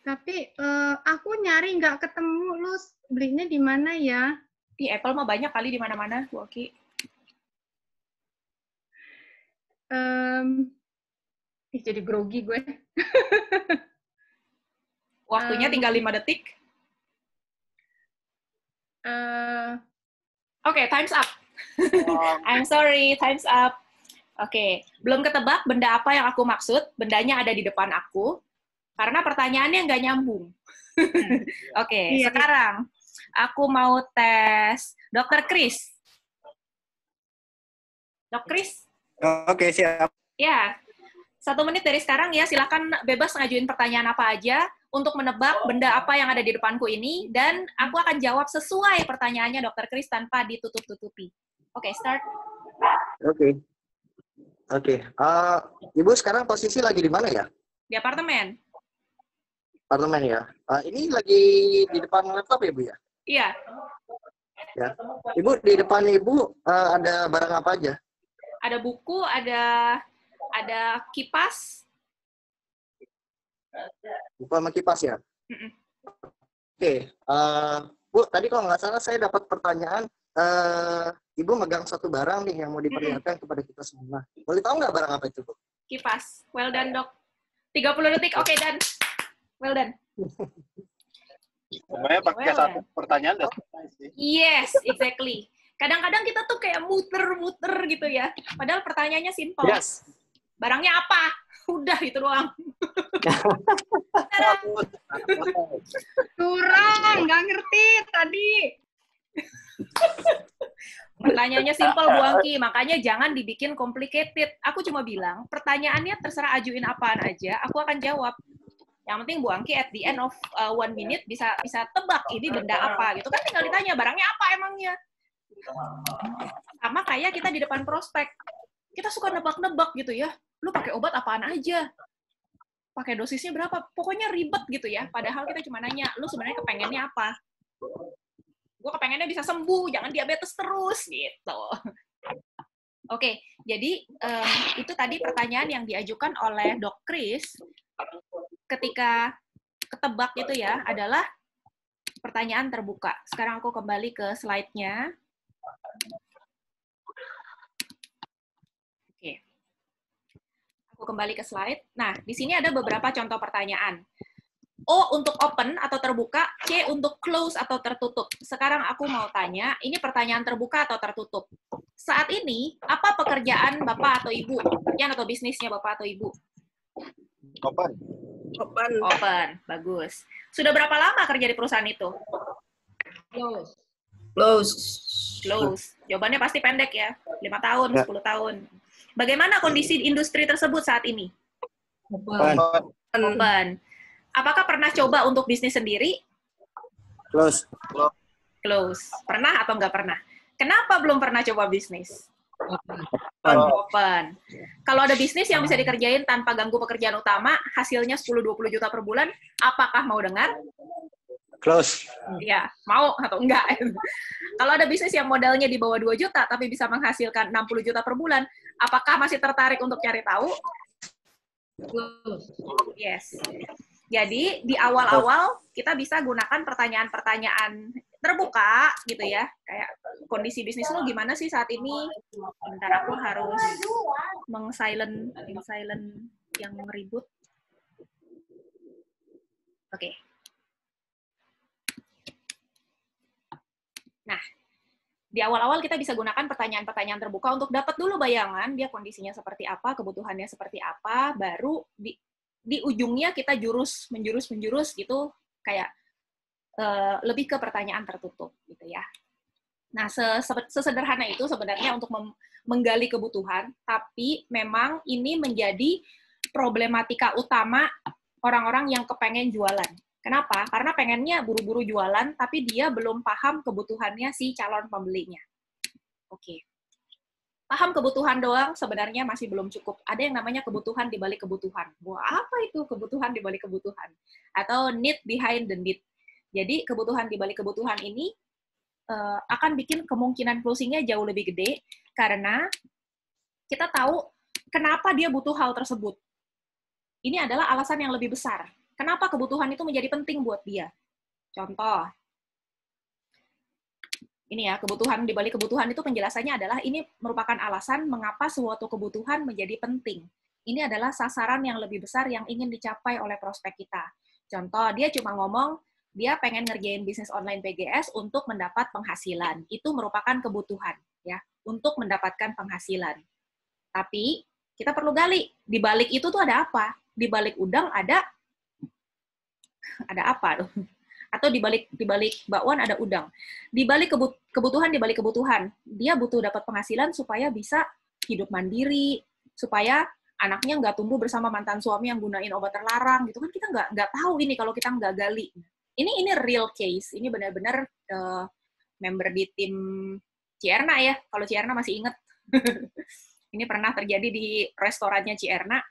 Tapi aku nyari nggak ketemu, Lus. Belinya di mana ya? Di Apple mah banyak kali di mana-mana, Bu Angki. Jadi grogi gue. Waktunya tinggal 5 detik. Oke, time's up. I'm sorry, time's up. Oke, belum ketebak benda apa yang aku maksud. Bendanya ada di depan aku. Karena pertanyaannya nggak nyambung. Oke, sekarang aku mau tes Dr. Chris. Dr. Chris? Oke, siap. Ya, 1 menit dari sekarang ya, silakan bebas ngajuin pertanyaan apa aja untuk menebak benda apa yang ada di depanku ini, dan aku akan jawab sesuai pertanyaannya Dr. Chris tanpa ditutup-tutupi. Oke, start. Oke. Ibu sekarang posisi lagi di mana ya? Di apartemen. Apartemen ya. Ini lagi di depan laptop ya, Bu ya? Iya. Ya. Ibu, di depan Ibu ada barang apa aja? Ada buku, ada kipas. Buku sama kipas ya? Oke. Bu, tadi kalau nggak salah saya dapat pertanyaan, Ibu megang satu barang nih yang mau diperlihatkan kepada kita semua. Boleh tahu nggak barang apa itu, Bu? Kipas. Well done, Dok. 30 detik. Oke, done. Well done. Sebenarnya pakai satu pertanyaan udah selesai sih. Yes, exactly. Kadang-kadang kita tuh kayak muter-muter gitu ya. Padahal pertanyaannya simple. Yes. Barangnya apa? Udah, itu doang. Curang, nggak ngerti tadi. Pertanyaannya simple, Bu Angki. Makanya jangan dibikin complicated. Aku cuma bilang, pertanyaannya terserah ajuin apaan aja, aku akan jawab. Yang penting Bu Angki at the end of 1 minute bisa tebak ini benda apa gitu kan, tinggal ditanya barangnya apa emangnya. Sama kayak kita di depan prospek. Kita suka nebak-nebak gitu ya. Lu pakai obat apaan aja? Pakai dosisnya berapa? Pokoknya ribet gitu ya. Padahal kita cuma nanya, lu sebenarnya kepengennya apa? Gue kepengennya bisa sembuh, jangan diabetes terus gitu. Oke, jadi itu tadi pertanyaan yang diajukan oleh Dok Chris ketika ketebak itu ya, adalah pertanyaan terbuka. Sekarang aku kembali ke slide-nya. Oke. Aku kembali ke slide. Nah, di sini ada beberapa contoh pertanyaan. O untuk open atau terbuka, C untuk close atau tertutup. Sekarang aku mau tanya, ini pertanyaan terbuka atau tertutup? Saat ini, apa pekerjaan Bapak atau Ibu? Pekerjaan atau bisnisnya Bapak atau Ibu? Open. Open, bagus. Sudah berapa lama kerja di perusahaan itu? Close. Jawabannya pasti pendek ya, 5 tahun, 10 tahun. Bagaimana kondisi industri tersebut saat ini? Open. Apakah pernah coba untuk bisnis sendiri? Close. Pernah atau nggak pernah? Kenapa belum pernah coba bisnis? Open. Kalau ada bisnis yang bisa dikerjain tanpa ganggu pekerjaan utama, hasilnya 10-20 juta per bulan, apakah mau dengar? Close. Ya, mau atau enggak? Kalau ada bisnis yang modalnya di bawah 2 juta, tapi bisa menghasilkan 60 juta per bulan, apakah masih tertarik untuk cari tahu? Yes. Jadi, di awal-awal kita bisa gunakan pertanyaan-pertanyaan terbuka, gitu ya. Kayak, kondisi bisnis lo gimana sih saat ini? Bentar, aku harus meng-silent yang ribut. Oke. Nah, di awal-awal kita bisa gunakan pertanyaan-pertanyaan terbuka untuk dapat dulu bayangan dia kondisinya seperti apa, kebutuhannya seperti apa, baru di ujungnya kita menjurus gitu, kayak lebih ke pertanyaan tertutup gitu ya. Nah, sesederhana itu sebenarnya untuk menggali kebutuhan, tapi memang ini menjadi problematika utama orang-orang yang kepengen jualan. Kenapa? Karena pengennya buru-buru jualan, tapi dia belum paham kebutuhannya si calon pembelinya. Oke. Paham kebutuhan doang sebenarnya masih belum cukup. Ada yang namanya kebutuhan di balik kebutuhan. Wah, apa itu kebutuhan di balik kebutuhan? Atau need behind the need. Jadi kebutuhan di balik kebutuhan ini akan bikin kemungkinan closing-nya jauh lebih gede karena kita tahu kenapa dia butuh hal tersebut. Ini adalah alasan yang lebih besar. Kenapa kebutuhan itu menjadi penting buat dia? Contoh, ini ya, kebutuhan di balik kebutuhan itu penjelasannya adalah ini merupakan alasan mengapa suatu kebutuhan menjadi penting. Ini adalah sasaran yang lebih besar yang ingin dicapai oleh prospek kita. Contoh, dia cuma ngomong, dia pengen ngerjain bisnis online PGS untuk mendapat penghasilan. Itu merupakan kebutuhan, ya, untuk mendapatkan penghasilan. Tapi, kita perlu gali, di balik itu tuh ada apa? Di balik udang ada apa tuh? Atau di balik bakwan ada udang. Di balik kebutuhan dia butuh dapat penghasilan supaya bisa hidup mandiri, supaya anaknya nggak tumbuh bersama mantan suami yang gunain obat terlarang gitu kan, kita nggak tahu ini kalau kita nggak gali. Ini real case, ini benar-benar member di tim Cierna ya, kalau Cierna masih inget. Ini pernah terjadi di restorannya Cierna.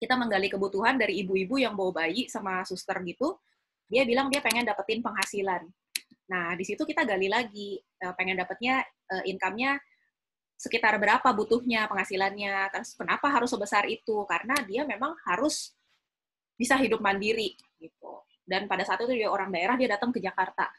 Kita menggali kebutuhan dari ibu-ibu yang bawa bayi sama suster gitu. Dia bilang dia pengen dapetin penghasilan. Nah, di situ kita gali lagi, pengen dapetnya income-nya sekitar berapa butuhnya penghasilannya, terus kenapa harus sebesar itu? Karena dia memang harus bisa hidup mandiri gitu. Dan pada saat itu dia orang daerah, dia datang ke Jakarta.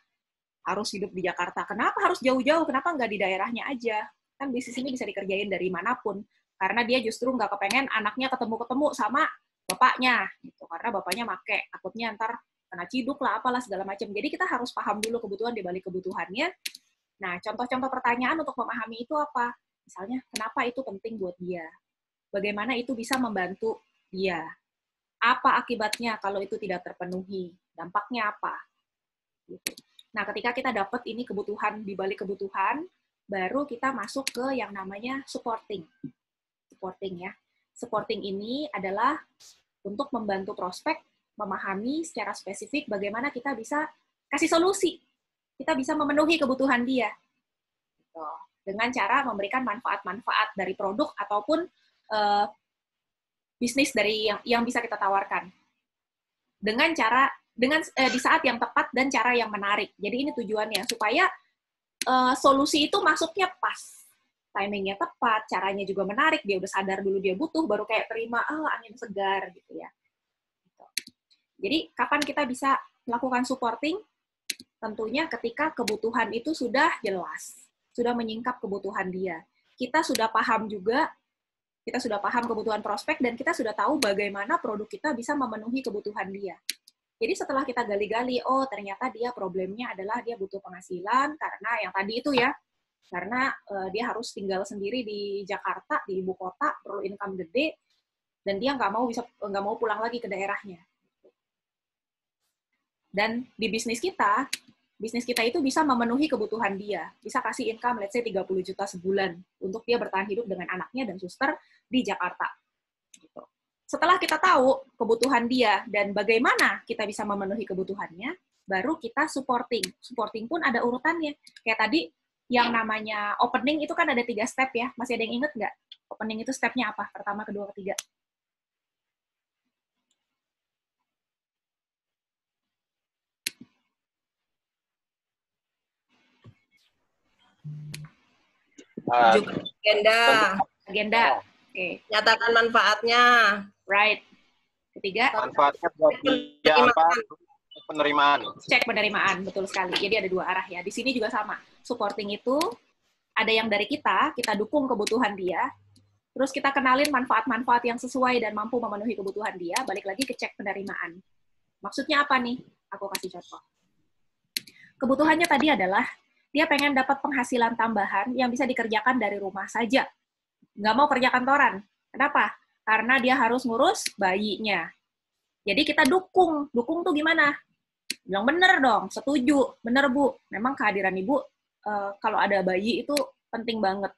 Harus hidup di Jakarta. Kenapa harus jauh-jauh? Kenapa nggak di daerahnya aja? Kan bisnis ini bisa dikerjain dari manapun. Karena dia justru nggak kepengen anaknya ketemu-ketemu sama bapaknya gitu. Karena bapaknya make, takutnya ntar kena ciduk lah, apalah segala macam. Jadi kita harus paham dulu kebutuhan di balik kebutuhannya. Nah, contoh-contoh pertanyaan untuk memahami itu apa? Misalnya, kenapa itu penting buat dia? Bagaimana itu bisa membantu dia? Apa akibatnya kalau itu tidak terpenuhi? Dampaknya apa? Gitu. Nah, ketika kita dapat ini kebutuhan di balik kebutuhan, baru kita masuk ke yang namanya supporting. Supporting ya. Supporting ini adalah untuk membantu prospek memahami secara spesifik bagaimana kita bisa kasih solusi. Kita bisa memenuhi kebutuhan dia. Dengan cara memberikan manfaat-manfaat dari produk ataupun bisnis dari yang bisa kita tawarkan. Dengan di saat yang tepat dan cara yang menarik. Jadi ini tujuannya, supaya solusi itu masuknya pas. Timingnya tepat, caranya juga menarik, dia udah sadar dulu dia butuh, baru kayak terima, angin segar gitu ya. Jadi, kapan kita bisa melakukan supporting? Tentunya ketika kebutuhan itu sudah jelas, sudah menyingkap kebutuhan dia. Kita sudah paham juga, kita sudah paham kebutuhan prospek, dan kita sudah tahu bagaimana produk kita bisa memenuhi kebutuhan dia. Jadi setelah kita gali-gali, oh ternyata dia problemnya adalah dia butuh penghasilan, karena yang tadi itu ya, karena dia harus tinggal sendiri di Jakarta, di ibu kota, perlu income gede, dan dia nggak mau pulang lagi ke daerahnya. Dan di bisnis kita itu bisa memenuhi kebutuhan dia. Bisa kasih income, let's say 30 juta sebulan, untuk dia bertahan hidup dengan anaknya dan suster di Jakarta. Gitu. Setelah kita tahu kebutuhan dia dan bagaimana kita bisa memenuhi kebutuhannya, baru kita supporting. Supporting pun ada urutannya. Kayak tadi, yang namanya opening itu kan ada 3 step ya. Masih ada yang inget nggak? Opening itu stepnya apa? Pertama, kedua, ketiga. Agenda. Oke. Nyatakan manfaatnya. Right. Ketiga. Manfaatnya buat dia apa? Penerimaan. Cek penerimaan, betul sekali. Jadi ada 2 arah ya. Di sini juga sama. Supporting itu ada yang dari kita dukung kebutuhan dia, terus kita kenalin manfaat-manfaat yang sesuai dan mampu memenuhi kebutuhan dia, balik lagi ke cek penerimaan. Maksudnya apa nih? Aku kasih contoh. Kebutuhannya tadi adalah dia pengen dapat penghasilan tambahan yang bisa dikerjakan dari rumah saja. Nggak mau kerja kantoran. Kenapa? Karena dia harus ngurus bayinya. Jadi kita dukung. Dukung tuh gimana? Bilang bener dong, setuju. Bener Bu, memang kehadiran Ibu kalau ada bayi itu penting banget.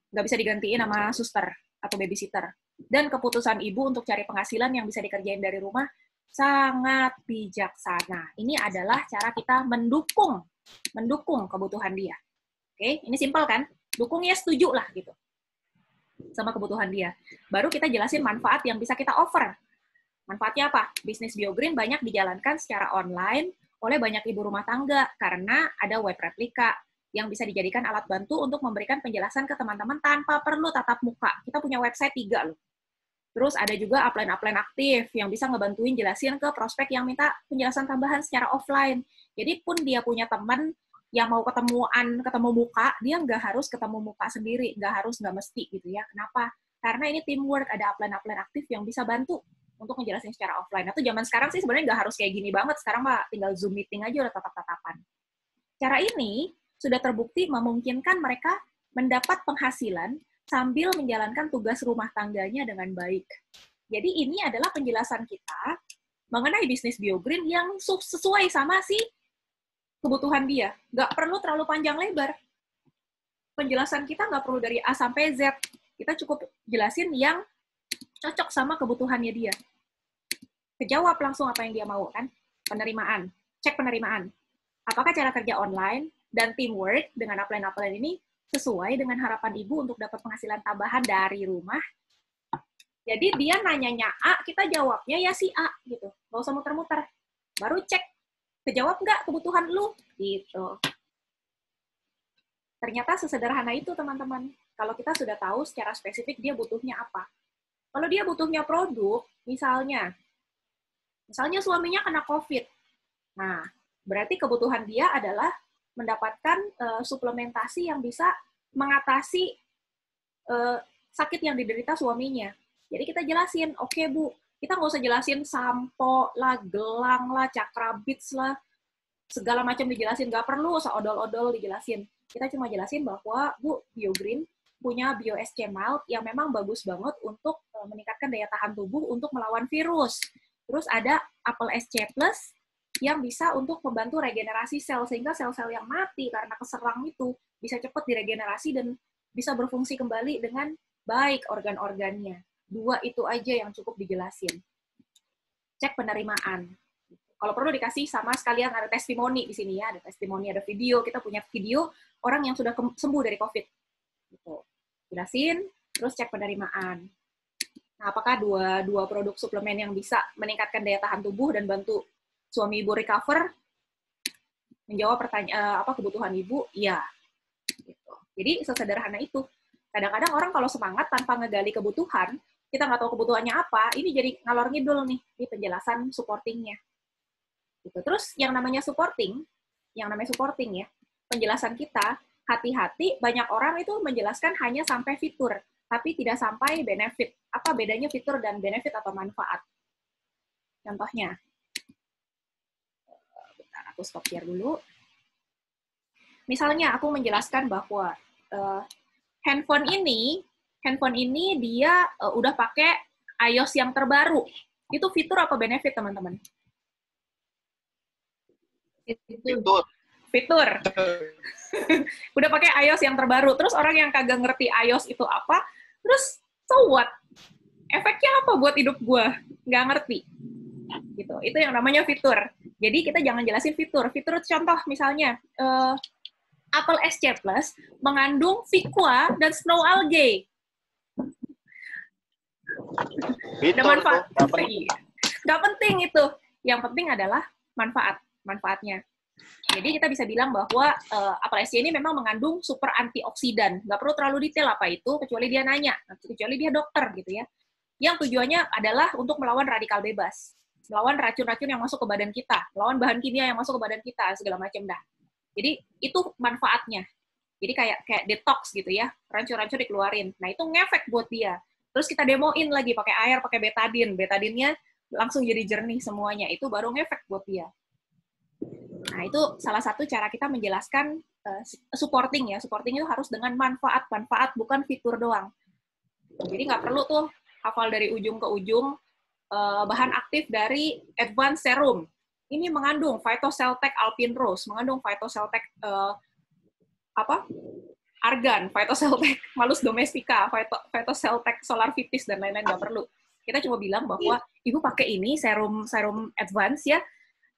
Nggak bisa digantiin sama suster atau babysitter. Dan keputusan Ibu untuk cari penghasilan yang bisa dikerjain dari rumah sangat bijaksana. Ini adalah cara kita mendukung kebutuhan dia. Oke, ini simpel kan? Dukung ya setuju lah gitu. sama kebutuhan dia. Baru kita jelasin manfaat yang bisa kita offer. Manfaatnya apa? Bisnis BioGreen banyak dijalankan secara online oleh banyak ibu rumah tangga karena ada web replika yang bisa dijadikan alat bantu untuk memberikan penjelasan ke teman-teman tanpa perlu tatap muka. Kita punya website 3 loh. Terus ada juga upline-upline aktif yang bisa ngebantuin jelasin ke prospek yang minta penjelasan tambahan secara offline. Jadi pun dia punya teman yang mau ketemu muka, dia nggak harus ketemu muka sendiri, nggak mesti gitu ya. Kenapa? Karena ini teamwork, ada upline-upline aktif yang bisa bantu untuk ngejelasin secara offline. Nah, itu zaman sekarang sih sebenarnya nggak harus kayak gini banget. Sekarang mah tinggal Zoom meeting aja udah tatap-tatapan. Cara ini sudah terbukti memungkinkan mereka mendapat penghasilan sambil menjalankan tugas rumah tangganya dengan baik. Jadi ini adalah penjelasan kita mengenai bisnis BioGreen yang sesuai sama si kebutuhan dia. Nggak perlu terlalu panjang lebar. Penjelasan kita nggak perlu dari A sampai Z. Kita cukup jelasin yang cocok sama kebutuhannya dia. Kejawab langsung apa yang dia mau, kan? Penerimaan. Cek penerimaan. Apakah cara kerja online dan teamwork dengan upline-upline ini sesuai dengan harapan ibu untuk dapat penghasilan tambahan dari rumah? Jadi dia nanyanya A, kita jawabnya ya si A, gitu. Nggak usah muter-muter. Baru cek, kejawab nggak kebutuhan lu? Gitu. Ternyata sesederhana itu, teman-teman. Kalau kita sudah tahu secara spesifik dia butuhnya apa. Kalau dia butuhnya produk, misalnya suaminya kena COVID. Nah, berarti kebutuhan dia adalah mendapatkan suplementasi yang bisa mengatasi sakit yang diderita suaminya. Jadi kita jelasin, oke Bu, kita nggak usah jelasin sampo lah, gelang lah, cakrabits lah, segala macam dijelasin, nggak perlu usah odol-odol dijelasin. Kita cuma jelasin bahwa Bu, BioGreen punya BioSC Mild yang memang bagus banget untuk meningkatkan daya tahan tubuh untuk melawan virus. Terus ada Apple SC Plus yang bisa untuk membantu regenerasi sel, sehingga sel-sel yang mati karena keserang itu bisa cepat diregenerasi dan bisa berfungsi kembali dengan baik organ-organnya. 2 itu aja yang cukup dijelasin. Cek penerimaan. Kalau perlu dikasih sama sekalian ada testimoni di sini ya, ada testimoni, ada video. Kita punya video orang yang sudah sembuh dari COVID. Gitu. Jelasin, terus cek penerimaan. Nah, apakah dua produk suplemen yang bisa meningkatkan daya tahan tubuh dan bantu suami ibu recover? Menjawab pertanyaan kebutuhan ibu? Iya. Gitu. Jadi sesederhana itu. Kadang-kadang orang kalau semangat tanpa ngegali kebutuhan, kita nggak tahu kebutuhannya apa, ini jadi ngalor ngidul nih di penjelasan supportingnya. Gitu. Terus yang namanya supporting ya, penjelasan kita, hati-hati banyak orang itu menjelaskan hanya sampai fitur, tapi tidak sampai benefit. Apa bedanya fitur dan benefit atau manfaat? Contohnya, bentar, aku stop share dulu. Misalnya aku menjelaskan bahwa handphone ini dia udah pakai iOS yang terbaru. Itu fitur apa benefit, teman-teman? Fitur. Udah pakai iOS yang terbaru. Terus orang yang kagak ngerti iOS itu apa, terus so what? Efeknya apa buat hidup gue? Nggak ngerti. Gitu. Itu yang namanya fitur. Jadi kita jangan jelasin fitur. Fitur contoh misalnya, Apple SC Plus mengandung Vicua dan Snow Algae. Ada manfaat. Nggak penting itu. Yang penting adalah manfaatnya. Jadi kita bisa bilang bahwa Apple SC ini memang mengandung super antioksidan. Nggak perlu terlalu detail apa itu, kecuali dia nanya, kecuali dia dokter gitu ya. Yang tujuannya adalah untuk melawan radikal bebas, melawan racun-racun yang masuk ke badan kita, melawan bahan kimia yang masuk ke badan kita, segala macam dah. Jadi itu manfaatnya. Jadi kayak detox gitu ya, racun-racun dikeluarin. Nah itu ngefek buat dia. Terus kita demoin lagi pakai air, pakai betadine. Betadinnya langsung jadi jernih semuanya. Itu baru ngefek buat dia. Nah, itu salah satu cara kita menjelaskan supporting ya. Supporting itu harus dengan manfaat, bukan fitur doang. Jadi nggak perlu tuh hafal dari ujung ke ujung bahan aktif dari Advanced Serum. Ini mengandung Phytoceltec Alpine Rose, mengandung Phytoceltec argan, Phytoceltec Malus domestica, Phytoceltec Solar Vitis, dan lain-lain, nggak perlu. Kita cuma bilang bahwa ibu pakai ini serum advance ya,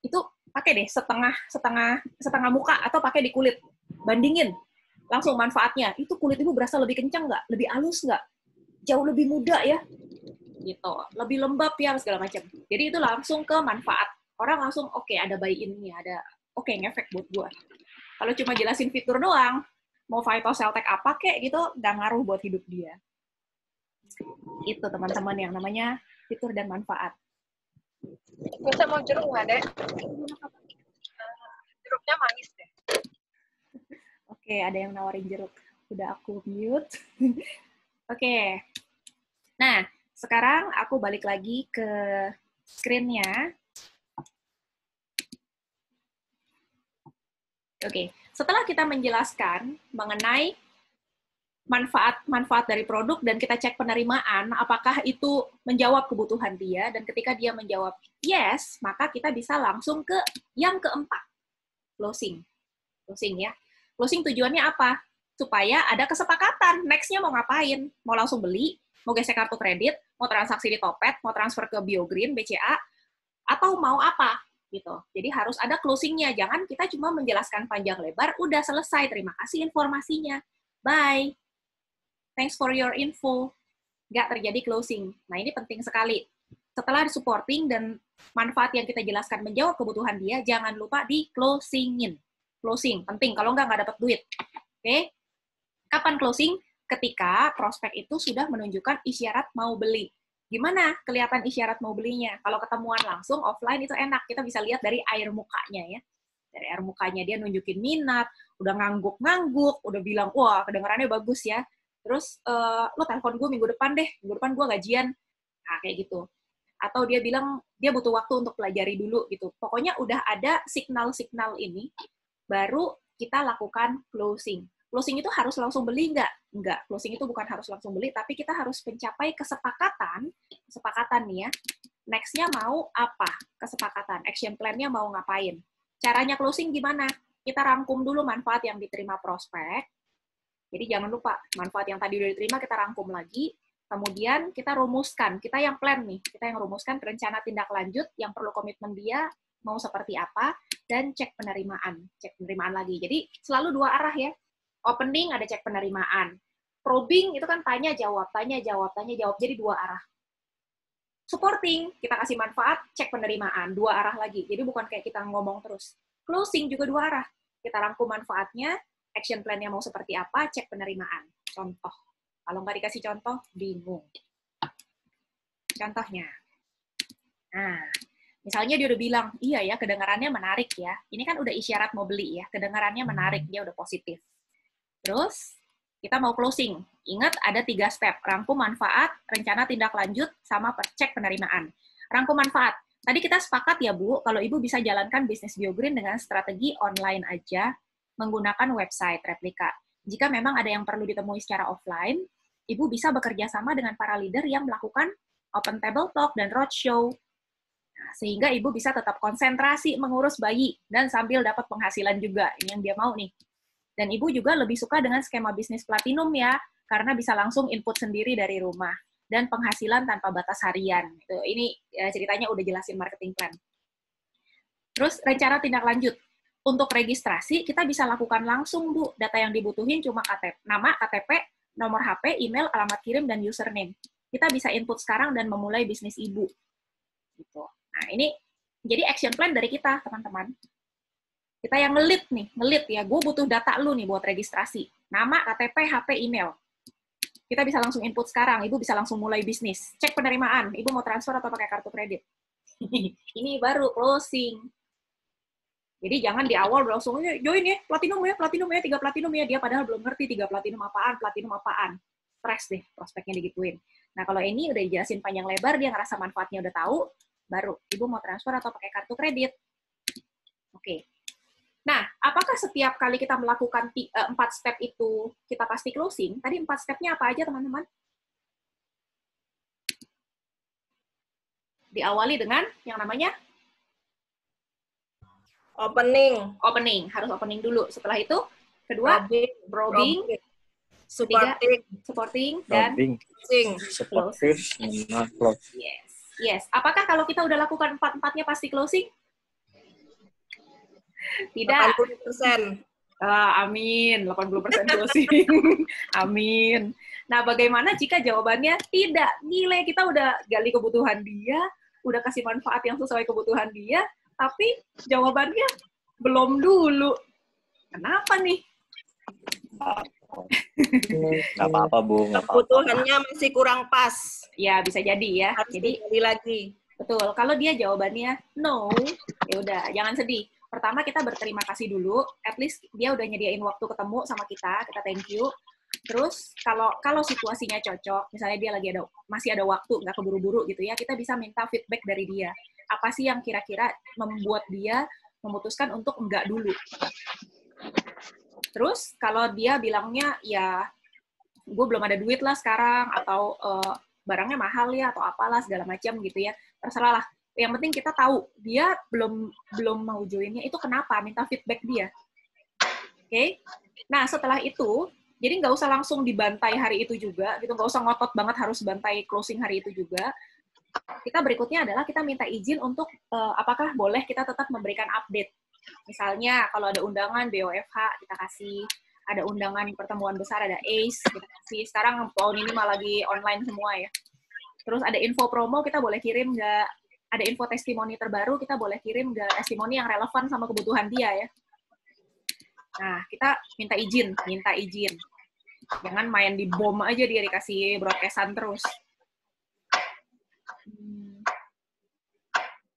itu pakai deh setengah muka atau pakai di kulit, bandingin langsung manfaatnya. Itu kulit ibu berasa lebih kencang nggak, lebih halus nggak, jauh lebih mudah ya, gitu, lebih lembab ya segala macam. Jadi itu langsung ke manfaat. Orang langsung oke, ada buy-in-nya, ada oke, ngefek buat gua. Kalau cuma jelasin fitur doang, mau phytoceltec apa kek gitu, nggak ngaruh buat hidup dia. Itu teman-teman yang namanya fitur dan manfaat. Bisa mau jeruk nggak, Dek? Jeruknya manis deh. Oke, ada yang nawarin jeruk. Udah aku mute. Oke. Nah, sekarang aku balik lagi ke screen-nya. Oke, setelah kita menjelaskan mengenai manfaat dari produk dan kita cek penerimaan, apakah itu menjawab kebutuhan dia, dan ketika dia menjawab yes, maka kita bisa langsung ke yang keempat, closing. Closing ya. Closing tujuannya apa? Supaya ada kesepakatan, next-nya mau ngapain? Mau langsung beli, mau gesek kartu kredit, mau transaksi di Topet, mau transfer ke BioGreen, BCA, atau mau apa? Gitu. Jadi harus ada closing-nya. Jangan kita cuma menjelaskan panjang lebar, udah selesai, terima kasih informasinya. Bye. Thanks for your info. Nggak terjadi closing. Nah, ini penting sekali. Setelah supporting dan manfaat yang kita jelaskan menjawab kebutuhan dia, jangan lupa di closing-in. Closing, penting. Kalau nggak dapat duit. Oke? Kapan closing? Ketika prospek itu sudah menunjukkan isyarat mau beli. Gimana kelihatan isyarat mau belinya? Kalau ketemuan langsung, offline itu enak. Kita bisa lihat dari air mukanya ya. Dari air mukanya dia nunjukin minat, udah ngangguk-ngangguk, udah bilang, wah kedengarannya bagus ya. Terus, lo telepon gue minggu depan deh, minggu depan gue gajian. Nah, kayak gitu. Atau dia bilang, dia butuh waktu untuk pelajari dulu, gitu. Pokoknya udah ada signal-signal ini, baru kita lakukan closing. Closing itu harus langsung beli nggak? Nggak. Closing itu bukan harus langsung beli, tapi kita harus mencapai kesepakatan nih ya. Next-nya mau apa? Kesepakatan. Action plan-nya mau ngapain? Caranya closing gimana? Kita rangkum dulu manfaat yang diterima prospek. Jadi jangan lupa, manfaat yang tadi udah diterima kita rangkum lagi, kemudian kita rumuskan, kita yang plan nih, kita yang rumuskan rencana tindak lanjut yang perlu komitmen dia, mau seperti apa, dan cek penerimaan lagi. Jadi selalu dua arah ya, opening ada cek penerimaan, probing itu kan tanya jawab, jadi dua arah. Supporting, kita kasih manfaat, cek penerimaan, dua arah lagi, jadi bukan kayak kita ngomong terus. Closing juga dua arah, kita rangkum manfaatnya, action plan-nya mau seperti apa, cek penerimaan. Contoh. Kalau nggak dikasih contoh, bingung. Contohnya. Nah, misalnya dia udah bilang, iya ya, kedengarannya menarik ya. Ini kan udah isyarat mau beli ya, kedengarannya menarik, dia udah positif. Terus, kita mau closing. Ingat, ada 3 step. Rangkum manfaat, rencana tindak lanjut, sama cek penerimaan. Rangkum manfaat. Tadi kita sepakat ya, Bu, kalau Ibu bisa jalankan bisnis BioGreen dengan strategi online aja, menggunakan website replika. Jika memang ada yang perlu ditemui secara offline, Ibu bisa bekerja sama dengan para leader yang melakukan open table talk dan roadshow. Nah, sehingga Ibu bisa tetap konsentrasi mengurus bayi dan sambil dapat penghasilan juga. Ini yang dia mau nih. Dan Ibu juga lebih suka dengan skema bisnis platinum ya, karena bisa langsung input sendiri dari rumah. Dan penghasilan tanpa batas harian. Ini ceritanya udah jelasin marketing plan. Terus rencana tindak lanjut. Untuk registrasi, kita bisa lakukan langsung, Bu. Data yang dibutuhin cuma nama, KTP, nomor HP, email, alamat kirim, dan username. Kita bisa input sekarang dan memulai bisnis Ibu. Gitu. Nah, ini jadi action plan dari kita, teman-teman. Kita yang ngelit ya. Gue butuh data lu nih buat registrasi. Nama, KTP, HP, email. Kita bisa langsung input sekarang. Ibu bisa langsung mulai bisnis. Cek penerimaan. Ibu mau transfer atau pakai kartu kredit. Ini baru closing. Jadi jangan di awal langsung, join ya, platinum ya, 3 platinum ya. Dia padahal belum ngerti 3 platinum apaan. Stres deh prospeknya digituin. Nah, kalau ini udah dijelasin panjang lebar, dia ngerasa manfaatnya udah tahu, baru Ibu mau transfer atau pakai kartu kredit. Oke. Nah, apakah setiap kali kita melakukan 4 step itu, kita pasti closing? Tadi 4 stepnya apa aja, teman-teman? Diawali dengan yang namanya Opening. Harus opening dulu. Setelah itu, kedua, probing. Supporting. Dan close. Yes. Apakah kalau kita udah lakukan 4-4-nya pasti closing? Tidak. 80%. Amin, 80% closing. Amin. Nah, bagaimana jika jawabannya tidak? Gile, kita udah gali kebutuhan dia, udah kasih manfaat yang sesuai kebutuhan dia, tapi jawabannya belum dulu. Kenapa nih? Nggak apa-apa, Bu. Nggak apa-apa. Kebutuhannya masih kurang pas. Ya, bisa jadi ya. Harus Jadi digali lagi. betul. Kalau dia jawabannya no, ya udah, jangan sedih. Pertama kita berterima kasih dulu. At least dia udah nyediain waktu ketemu sama kita thank you. Terus kalau situasinya cocok, misalnya dia lagi masih ada waktu, nggak keburu-buru gitu ya, kita bisa minta feedback dari dia. Apa sih yang kira-kira membuat dia memutuskan untuk enggak dulu? Terus kalau dia bilangnya ya gue belum ada duit lah sekarang, atau barangnya mahal ya, atau apalah segala macam gitu ya, terserah lah. Yang penting kita tahu dia belum mau joinnya itu kenapa, minta feedback dia. Oke? Nah setelah itu, jadi nggak usah langsung dibantai hari itu juga, gitu, nggak usah ngotot banget harus bantai closing hari itu juga. Kita berikutnya adalah kita minta izin untuk apakah boleh kita tetap memberikan update. Misalnya kalau ada undangan BOFH kita kasih, ada undangan pertemuan besar, ada ACE kita kasih. Sekarang tahun ini malah lagi online semua ya. Terus ada info promo kita boleh kirim nggak? Ada info testimoni terbaru kita boleh kirim nggak? Testimoni yang relevan sama kebutuhan dia ya. Nah, kita minta izin. Jangan main di bom aja dia dikasih broadcast-an terus.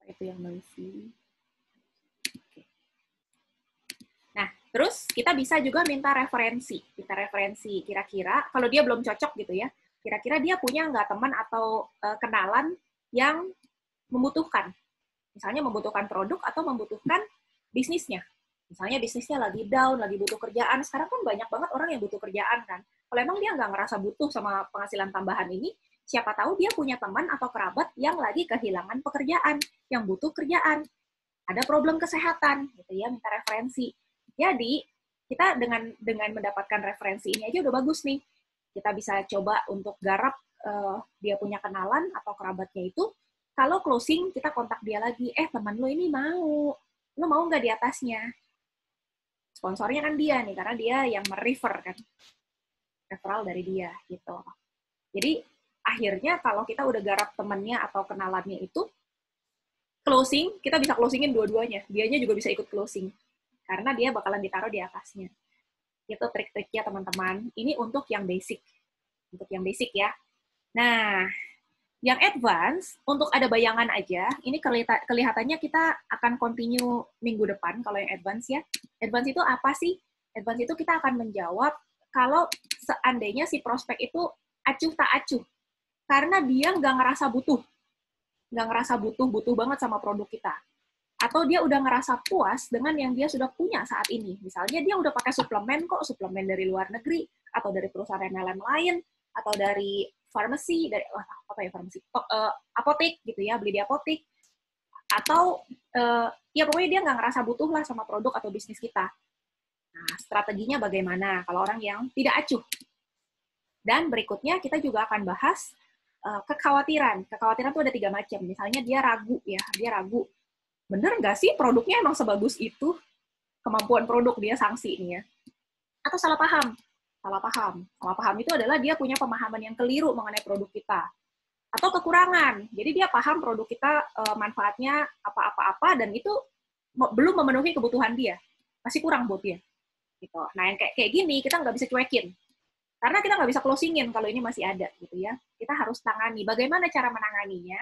Itu yang noisy. Nah, terus kita bisa juga minta referensi. Kira-kira kalau dia belum cocok gitu ya, kira-kira dia punya nggak teman atau kenalan yang membutuhkan. Misalnya membutuhkan produk atau membutuhkan bisnisnya. Misalnya bisnisnya lagi down, lagi butuh kerjaan. Sekarang kan banyak banget orang yang butuh kerjaan kan. Kalau emang dia nggak ngerasa butuh sama penghasilan tambahan ini, siapa tahu dia punya teman atau kerabat yang lagi kehilangan pekerjaan, yang butuh kerjaan. Ada problem kesehatan, gitu ya, minta referensi. Jadi, kita dengan mendapatkan referensi ini aja udah bagus nih. Kita bisa coba untuk garap dia punya kenalan atau kerabatnya itu. Kalau closing, kita kontak dia lagi. Teman lo ini mau. Lo mau nggak di atasnya? Sponsornya kan dia nih, karena dia yang merefer kan. Referral dari dia, gitu. Jadi, akhirnya kalau kita udah garap temannya atau kenalannya itu, closing, kita bisa closingin dua-duanya. Dianya juga bisa ikut closing. Karena dia bakalan ditaruh di atasnya. Itu trik-triknya teman-teman. Ini untuk yang basic. Untuk yang basic ya. Nah, yang advance, untuk ada bayangan aja, ini kelihatannya kita akan continue minggu depan kalau yang advance ya. Advance itu apa sih? Advance itu kita akan menjawab kalau seandainya si prospek itu acuh tak acuh. Karena dia nggak ngerasa butuh. Nggak ngerasa butuh banget sama produk kita. Atau dia udah ngerasa puas dengan yang dia sudah punya saat ini. Misalnya dia udah pakai suplemen kok, suplemen dari luar negeri, atau dari perusahaan MLM lain, atau dari farmasi, dari apotek gitu ya, beli di apotek. Atau ya pokoknya dia nggak ngerasa butuh lah sama produk atau bisnis kita. Nah, strateginya bagaimana kalau orang yang tidak acuh? Dan berikutnya kita juga akan bahas kekhawatiran. Kekhawatiran itu ada 3 macam. Misalnya dia ragu. Bener nggak sih produknya emang sebagus itu? Kemampuan produk dia sanksi nih ya. Atau salah paham. Salah paham itu adalah dia punya pemahaman yang keliru mengenai produk kita. Atau kekurangan. Jadi dia paham produk kita manfaatnya apa-apa-apa dan itu belum memenuhi kebutuhan dia. Masih kurang buat dia. Gitu. Nah, yang kayak gini kita nggak bisa cuekin. Karena kita nggak bisa closingin kalau ini masih ada gitu ya. Kita harus tangani. Bagaimana cara menanganinya?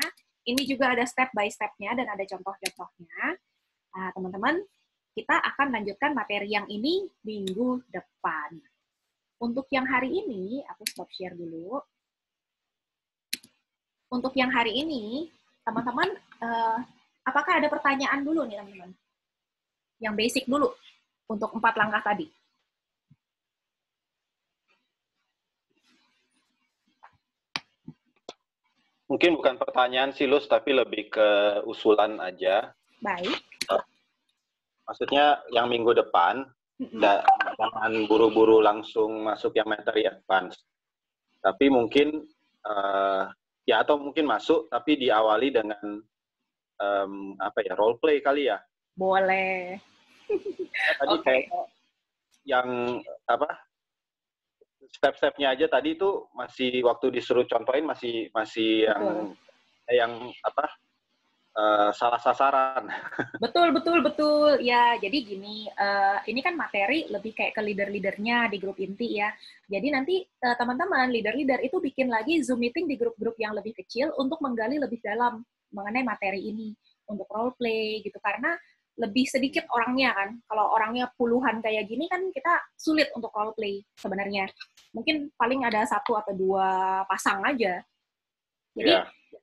Ini juga ada step by step-nya dan ada contoh-contohnya. Nah, teman-teman, kita akan lanjutkan materi yang ini minggu depan. Untuk yang hari ini, aku stop share dulu. Untuk yang hari ini, teman-teman, apakah ada pertanyaan dulu nih, teman-teman? Yang basic dulu, untuk 4 langkah tadi. Mungkin bukan pertanyaan sih, Lus, tapi lebih ke usulan aja. Baik. Maksudnya yang minggu depan, jangan buru-buru langsung masuk yang materi advance. Tapi mungkin, ya atau mungkin masuk, tapi diawali dengan, role play kali ya? Boleh. Tadi kayaknya yang apa step-stepnya aja tadi itu masih waktu disuruh contohin masih yang apa salah sasaran. Betul. Ya, jadi gini, ini kan materi lebih kayak ke leader-leadernya di grup inti ya. Jadi nanti teman-teman leader-leader itu bikin lagi Zoom meeting di grup-grup yang lebih kecil untuk menggali lebih dalam mengenai materi ini untuk role play gitu. Karena lebih sedikit orangnya kan. Kalau orangnya puluhan kayak gini kan kita sulit untuk role play sebenarnya. Mungkin paling ada 1 atau 2 pasang aja. Jadi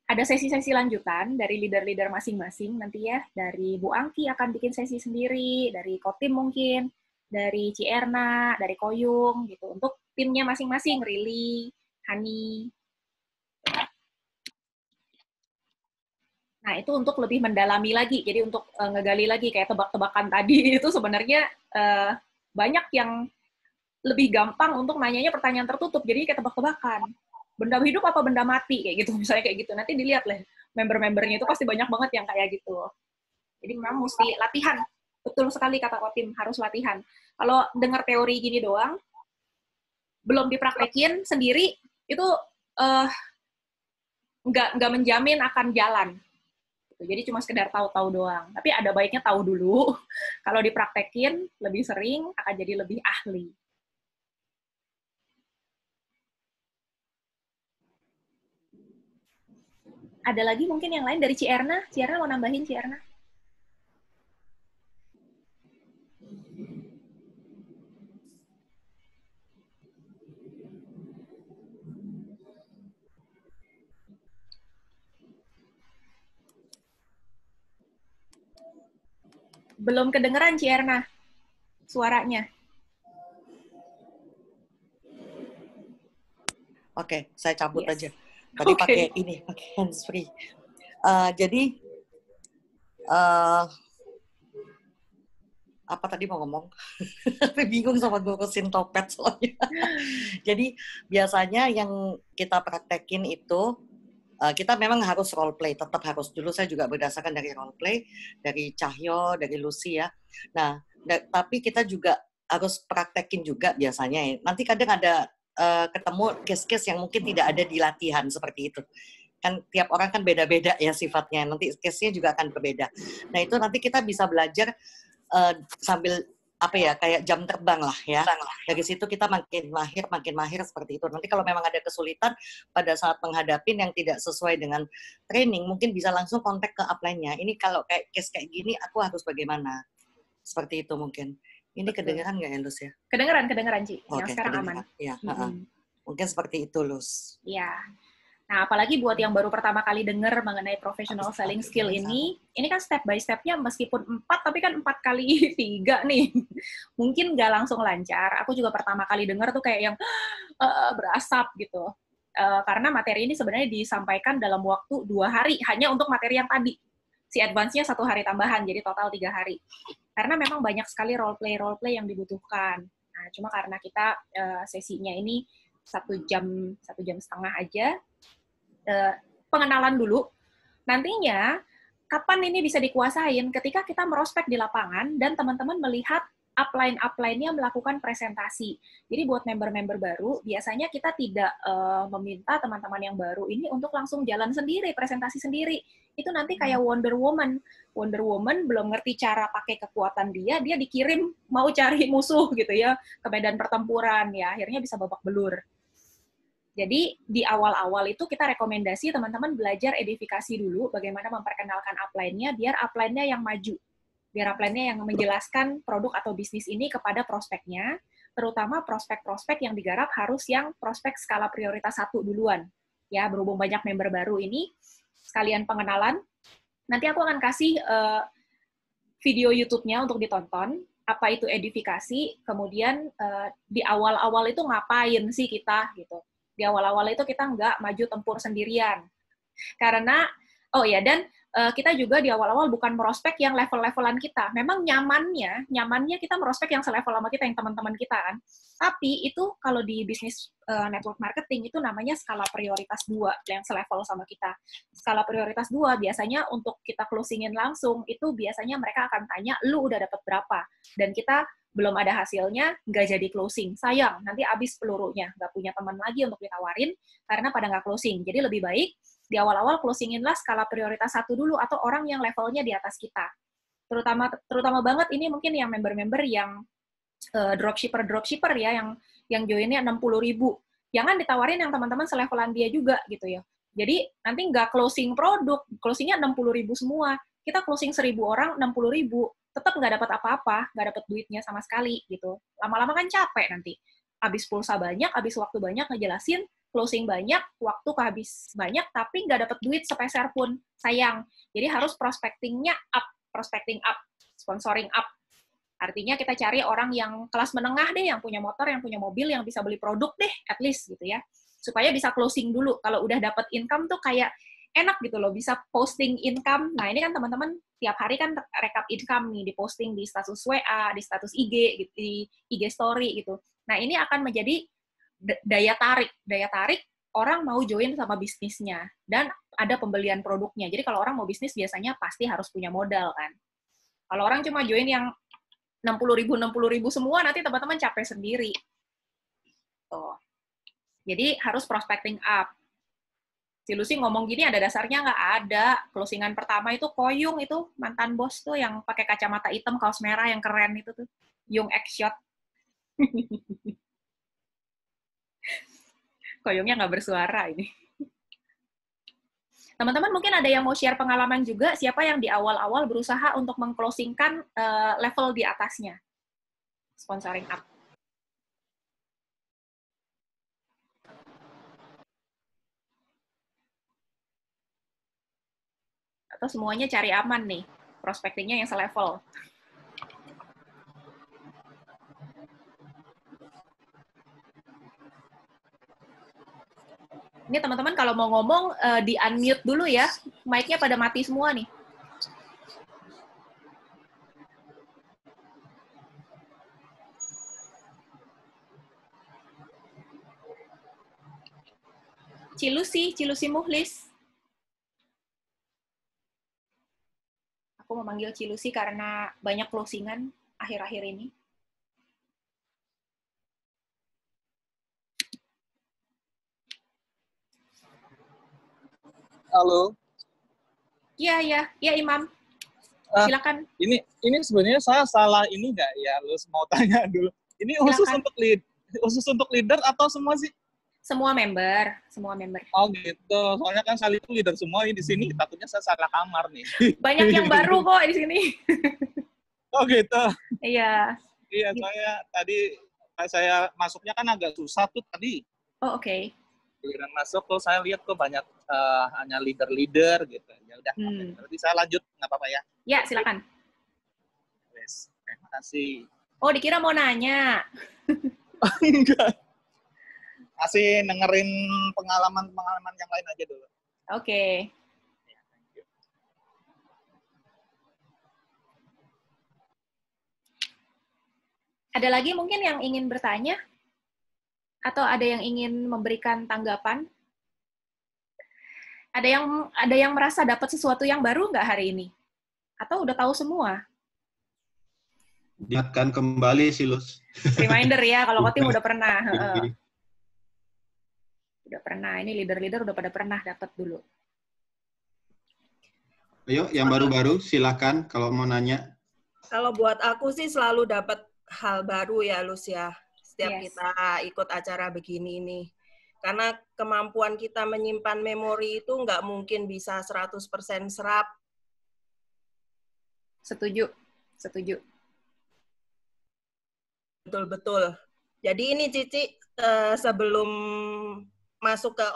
ada sesi-sesi lanjutan dari leader-leader masing-masing nanti ya. Dari Bu Angki akan bikin sesi sendiri, dari Kotim mungkin, dari Cierna, dari Koyung gitu. Untuk timnya masing-masing, Rili, Hani. Nah, itu untuk lebih mendalami lagi. Jadi untuk ngegali lagi kayak tebak-tebakan tadi itu sebenarnya banyak yang lebih gampang untuk nanyanya pertanyaan tertutup. Jadi kayak tebak-tebakan. Benda hidup apa benda mati kayak gitu, misalnya kayak gitu. Nanti dilihat lah member-membernya itu pasti banyak banget yang kayak gitu. Jadi memang mesti latihan. Betul sekali kata Kotim, harus latihan. Kalau dengar teori gini doang, belum dipraktekin sendiri itu nggak menjamin akan jalan. Jadi cuma sekedar tahu-tahu doang. Tapi ada baiknya tahu dulu. Kalau dipraktekin lebih sering akan jadi lebih ahli. Ada lagi mungkin yang lain dari Cierna? Cierna mau nambahin, Cierna? Belum kedengeran, Cierna, suaranya. Oke, saya cabut aja. Tadi pakai hands free. Jadi apa tadi mau ngomong? Tapi bingung sama ngurusin topet soalnya. Jadi biasanya yang kita praktekin itu kita memang harus role play, tetap harus. Dulu saya juga berdasarkan dari role play, dari Cahyo, dari Lucy ya. Nah, tapi kita juga harus praktekin juga biasanya ya. Nanti kadang ada ketemu case-case yang mungkin tidak ada di latihan seperti itu. Kan tiap orang kan beda-beda ya sifatnya. Nanti case-nya juga akan berbeda. Nah, itu nanti kita bisa belajar sambil apa ya, kayak jam terbang lah ya. Dari situ kita makin mahir seperti itu. Nanti kalau memang ada kesulitan pada saat menghadapin yang tidak sesuai dengan training, mungkin bisa langsung kontak ke upline-nya. Ini kalau kayak case kayak gini, aku harus bagaimana? Seperti itu mungkin. Ini kedengeran nggak ya, Lus ya? Kedengeran, Ci. Yang sekarang kedengeran. Aman. Ya, mungkin seperti itu, Lus. Iya. Nah, apalagi buat yang baru pertama kali dengar mengenai professional selling skill ini kan step by step-nya meskipun 4, tapi kan 4 kali 3 nih. Mungkin nggak langsung lancar. Aku juga pertama kali dengar tuh kayak yang berasap gitu. Karena materi ini sebenarnya disampaikan dalam waktu 2 hari, hanya untuk materi yang tadi. Si advance-nya 1 hari tambahan, jadi total 3 hari. Karena memang banyak sekali role play yang dibutuhkan. Nah, cuma karena kita sesinya ini 1 jam setengah aja, pengenalan dulu. Nantinya, kapan ini bisa dikuasain? Ketika kita merospek di lapangan dan teman-teman melihat upline-nya melakukan presentasi. Jadi buat member-member baru, biasanya kita tidak meminta teman-teman yang baru ini untuk langsung jalan sendiri, presentasi sendiri. Itu nanti kayak Wonder Woman. Wonder Woman belum ngerti cara pakai kekuatan dia dikirim mau cari musuh gitu ya, ke medan pertempuran. Ya, akhirnya bisa babak belur. Jadi di awal-awal itu kita rekomendasi teman-teman belajar edifikasi dulu, bagaimana memperkenalkan upline-nya, biar upline-nya yang maju. Biar upline-nya yang menjelaskan produk atau bisnis ini kepada prospeknya, terutama prospek-prospek yang digarap harus yang prospek skala prioritas 1 duluan. Ya, berhubung banyak member baru ini, sekalian pengenalan. Nanti aku akan kasih video YouTube-nya untuk ditonton, apa itu edifikasi, kemudian di awal-awal itu ngapain sih kita, gitu. Di awal-awal itu kita nggak maju tempur sendirian. Karena, dan kita juga di awal-awal bukan merospek yang level-levelan kita. Memang nyamannya kita merospek yang selevel sama kita, yang teman-teman kita kan. Tapi itu kalau di bisnis network marketing itu namanya skala prioritas 2, yang selevel sama kita. Skala prioritas 2 biasanya untuk kita closingin langsung, itu biasanya mereka akan tanya, lu udah dapat berapa? Dan kita belum ada hasilnya, nggak jadi closing. Sayang, nanti habis pelurunya, nggak punya teman lagi untuk ditawarin, karena pada nggak closing. Jadi lebih baik, di awal-awal closinginlah skala prioritas 1 dulu, atau orang yang levelnya di atas kita. Terutama banget ini mungkin yang member-member yang dropshipper ya, yang joinnya 60.000. Jangan ditawarin yang teman-teman selevelan dia juga gitu ya. Jadi nanti nggak closing produk, closingnya 60.000 semua. Kita closing 1.000 orang, 60.000, tetap nggak dapat apa-apa, nggak dapat duitnya sama sekali gitu. Lama-lama kan capek nanti. Habis pulsa banyak, habis waktu banyak ngejelasin, closing banyak, waktu kehabis banyak, tapi nggak dapat duit sepeser pun. Sayang. Jadi harus prospecting up, sponsoring up. Artinya kita cari orang yang kelas menengah deh, yang punya motor, yang punya mobil, yang bisa beli produk deh, at least gitu ya. Supaya bisa closing dulu. Kalau udah dapat income tuh kayak enak gitu loh, bisa posting income. Nah ini kan teman-teman tiap hari kan rekap income nih, diposting di status WA, di status IG, gitu, di IG story gitu. Nah ini akan menjadi daya tarik orang mau join sama bisnisnya. Dan ada pembelian produknya. Jadi kalau orang mau bisnis biasanya pasti harus punya modal kan. Kalau orang cuma join yang 60.000 semua, nanti teman-teman capek sendiri. Tuh. Jadi harus prospecting up. Si Lucy ngomong gini ada dasarnya nggak? Ada. Closingan pertama itu Koyung, itu mantan bos tuh yang pakai kacamata hitam, kaos merah yang keren itu tuh. Yung X-Shot. Koyungnya nggak bersuara ini. Teman-teman mungkin ada yang mau share pengalaman juga, siapa yang di awal-awal berusaha untuk mengclosingkan level di atasnya. Sponsoring up. Atau semuanya cari aman nih, prospectingnya yang selevel. Ini teman-teman kalau mau ngomong, di-unmute dulu ya, mic-nya pada mati semua nih. Cilusi Muhlis. Aku memanggil Cilusi karena banyak closingan akhir-akhir ini. Halo. Iya Imam. Silakan. Ini sebenarnya saya salah ini nggak ya? Lu mau tanya dulu. Ini khusus untuk leader atau semua sih? Semua member. Oh gitu. Soalnya kan saya itu leader semua di sini. Takutnya saya salah kamar nih. Banyak yang baru kok di sini. Oh gitu. Iya. Iya, saya masuknya kan agak susah tuh tadi. Oh oke. Giliran masuk tuh saya lihat tuh banyak hanya leader gitu. Ya udah. Berarti saya lanjut nggak apa-apa ya? Ya silakan. Yes. Terima kasih. Oh dikira mau nanya. Enggak. Kasih dengerin pengalaman yang lain aja dulu. Oke. Ada lagi mungkin yang ingin bertanya? Atau ada yang ingin memberikan tanggapan? Ada yang merasa dapat sesuatu yang baru nggak hari ini? Atau udah tahu semua? Diingatkan kembali sih, Lus. Reminder ya, kalau Kotim udah pernah. Udah pernah, ini leader-leader udah pada pernah dapat dulu. Ayo, yang baru-baru silakan kalau mau nanya. Kalau buat aku sih selalu dapat hal baru ya, Lus ya. Setiap kita ikut acara begini nih. Karena kemampuan kita menyimpan memori itu nggak mungkin bisa 100% serap. Setuju. Betul. Jadi ini Cici, sebelum masuk ke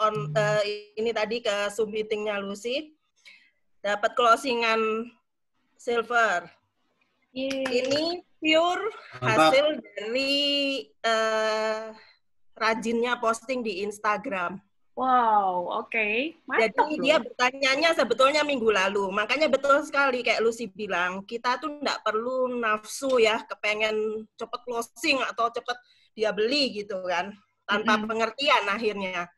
ini tadi ke Zoom meeting-nya Lucy, dapat closingan silver. Ini pure hasil dari rajinnya posting di Instagram. Wow, oke. Jadi dia bertanyanya sebetulnya minggu lalu. Makanya betul sekali kayak Lucy bilang, kita tuh nggak perlu nafsu ya, kepengen cepet closing atau cepet dia beli gitu kan. Tanpa pengertian akhirnya.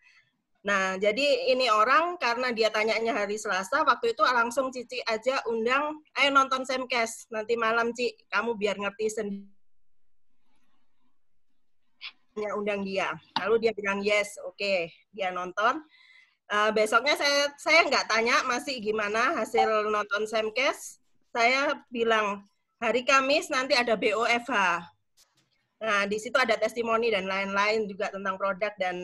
Nah, jadi ini orang karena dia tanyanya hari Selasa, waktu itu langsung Cici aja undang, ayo nonton Semcast. Nanti malam, Ci, kamu biar ngerti sendiri. hanya undang dia. Lalu dia bilang yes, oke, dia nonton. Besoknya saya nggak tanya masih gimana hasil nonton Semkes. Saya bilang hari Kamis nanti ada BOFH. Nah, di situ ada testimoni dan lain-lain juga tentang produk dan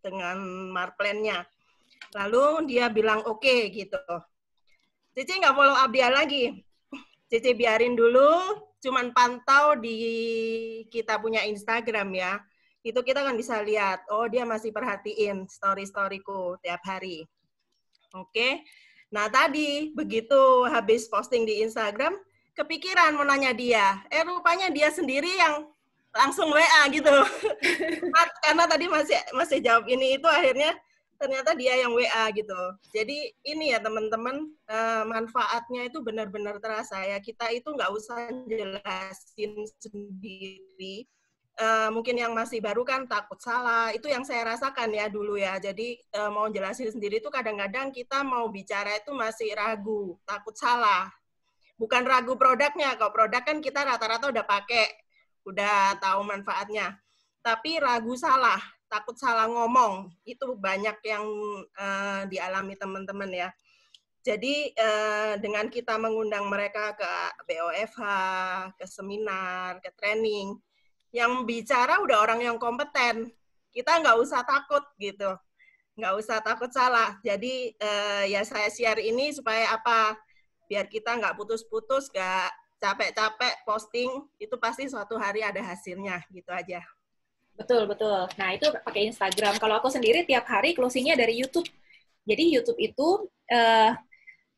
dengan marplan-nya. Lalu dia bilang oke, gitu. Cici nggak follow up dia lagi. Cici biarin dulu, cuman pantau di kita punya Instagram ya. Itu kita kan bisa lihat, oh dia masih perhatiin story-storyku tiap hari. Oke. Nah tadi begitu habis posting di Instagram, kepikiran mau nanya dia. Rupanya dia sendiri yang langsung WA gitu. Karena tadi masih jawab ini itu akhirnya ternyata dia yang WA gitu. Jadi ini ya teman-teman, manfaatnya itu benar-benar terasa ya. Kita itu nggak usah jelasin sendiri. Mungkin yang masih baru kan takut salah. Itu yang saya rasakan ya dulu ya. Jadi mau jelasin sendiri itu kadang-kadang kita mau bicara itu masih ragu, takut salah. Bukan ragu produknya. Kalau produk kan kita rata-rata udah pakai, udah tahu manfaatnya. Tapi ragu salah, takut salah ngomong. Itu banyak yang dialami teman-teman ya. Jadi dengan kita mengundang mereka ke BOFH, ke seminar, ke training, yang bicara udah orang yang kompeten. Kita nggak usah takut gitu. Nggak usah takut salah. Jadi ya saya share ini supaya apa? Biar kita nggak putus-putus, nggak capek-capek posting, itu pasti suatu hari ada hasilnya. Gitu aja. Betul, betul. Nah, itu pakai Instagram. Kalau aku sendiri tiap hari closing-nya dari YouTube. Jadi YouTube itu,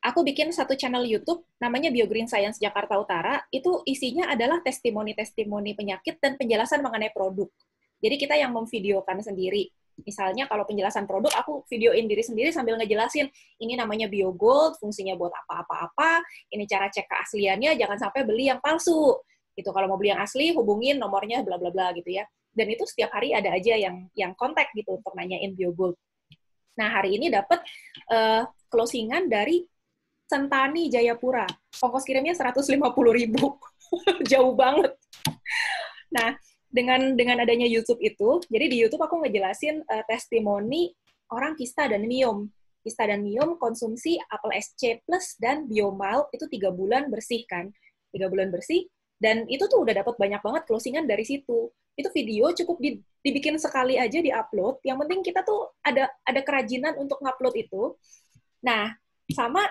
aku bikin satu channel YouTube, namanya BioGreen Science Jakarta Utara, itu isinya adalah testimoni-testimoni penyakit dan penjelasan mengenai produk. Jadi kita yang memvideokan sendiri. Misalnya kalau penjelasan produk, aku videoin diri sendiri sambil ngejelasin, ini namanya BioGold, fungsinya buat apa-apa-apa, ini cara cek keasliannya, jangan sampai beli yang palsu. Gitu. Kalau mau beli yang asli, hubungin nomornya, bla bla bla gitu ya. Dan itu setiap hari ada aja yang kontak gitu untuk nanyain BioGold. Nah, hari ini dapat closingan dari Sentani Jayapura. Ongkos kirimnya 150.000. Jauh banget. Nah, dengan adanya YouTube itu, jadi di YouTube aku ngejelasin testimoni orang kista dan miom. Kista dan miom konsumsi apel SC Plus dan Biomild itu 3 bulan bersih kan. 3 bulan bersih. Dan itu tuh udah dapat banyak banget closingan dari situ. Itu video cukup dibikin sekali aja di-upload. Yang penting kita tuh ada kerajinan untuk ngupload itu. Nah, sama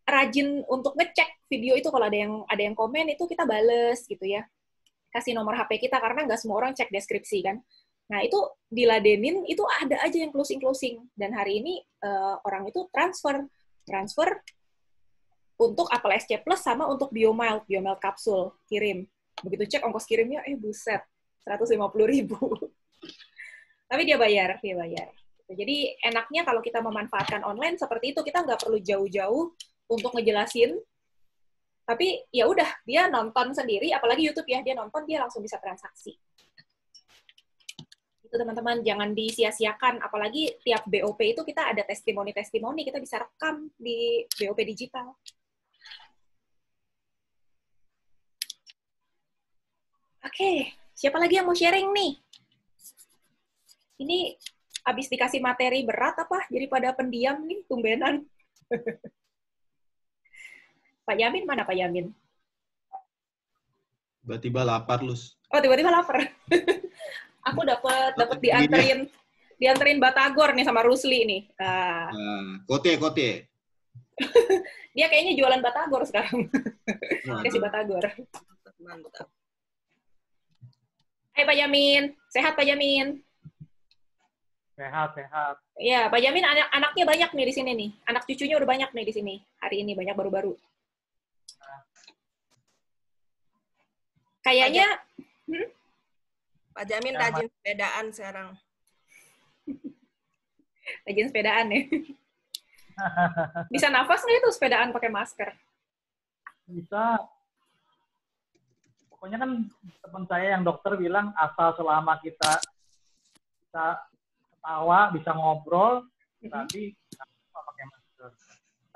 rajin untuk ngecek video itu, kalau ada yang komen itu kita bales gitu ya, kasih nomor HP kita karena nggak semua orang cek deskripsi kan. Nah itu diladenin, itu ada aja yang closing dan hari ini orang itu transfer untuk apel SC Plus sama untuk Biomild kapsul kirim. Begitu cek ongkos kirimnya, buset 150.000. Tapi dia bayar. Jadi enaknya kalau kita memanfaatkan online seperti itu, kita nggak perlu jauh-jauh untuk ngejelasin, tapi ya udah dia nonton sendiri, apalagi YouTube ya, dia nonton dia langsung bisa transaksi. Itu teman-teman, jangan disia-siakan, apalagi tiap BOP itu kita ada testimoni-testimoni, kita bisa rekam di BOP digital. Oke, siapa lagi yang mau sharing nih? Ini habis dikasih materi berat apa? Jadi pada pendiam nih, tumbenan. Pak Yamin, mana Pak Yamin? Tiba-tiba lapar, Lus. Oh, tiba-tiba lapar. Aku dapat dianterin Batagor nih sama Rusli nih. Kote. Dia kayaknya jualan Batagor sekarang. Kasih Batagor. Mantap. Hai Pak Yamin, sehat Pak Yamin? Sehat. Iya, Pak Yamin anaknya banyak nih di sini nih. Anak cucunya udah banyak nih di sini. Hari ini banyak baru-baru. Kayaknya Pak Jamin rajin sepedaan sekarang. Rajin sepedaan ya. Bisa nafas nggak itu sepedaan pakai masker? Bisa. Pokoknya kan teman saya yang dokter bilang asal selama kita ketawa, bisa ngobrol, tapi nggak pakai masker.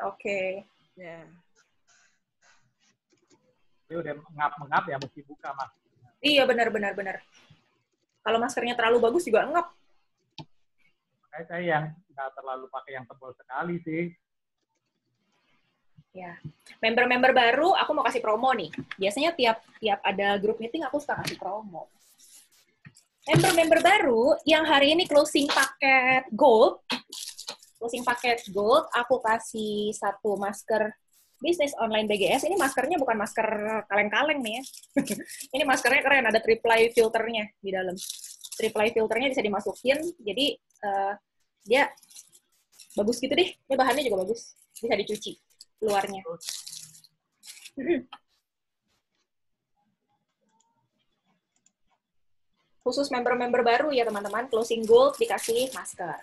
Oke. Ya. Jadi udah mengap ya mesti buka masker. Iya, benar. Kalau maskernya terlalu bagus juga ngep. Makanya saya yang nggak terlalu pakai yang tebal sekali sih. Ya, member-member baru aku mau kasih promo nih. Biasanya tiap ada grup meeting aku suka kasih promo. Member-member baru yang hari ini closing paket gold, aku kasih 1 masker bisnis online BGS. Ini maskernya bukan masker kaleng-kaleng nih ya. Ini maskernya keren, ada triple filternya di dalam. Triple filternya bisa dimasukin, jadi dia bagus gitu deh. Ini bahannya juga bagus, bisa dicuci luarnya. Khusus member-member baru ya teman-teman, closing gold dikasih masker.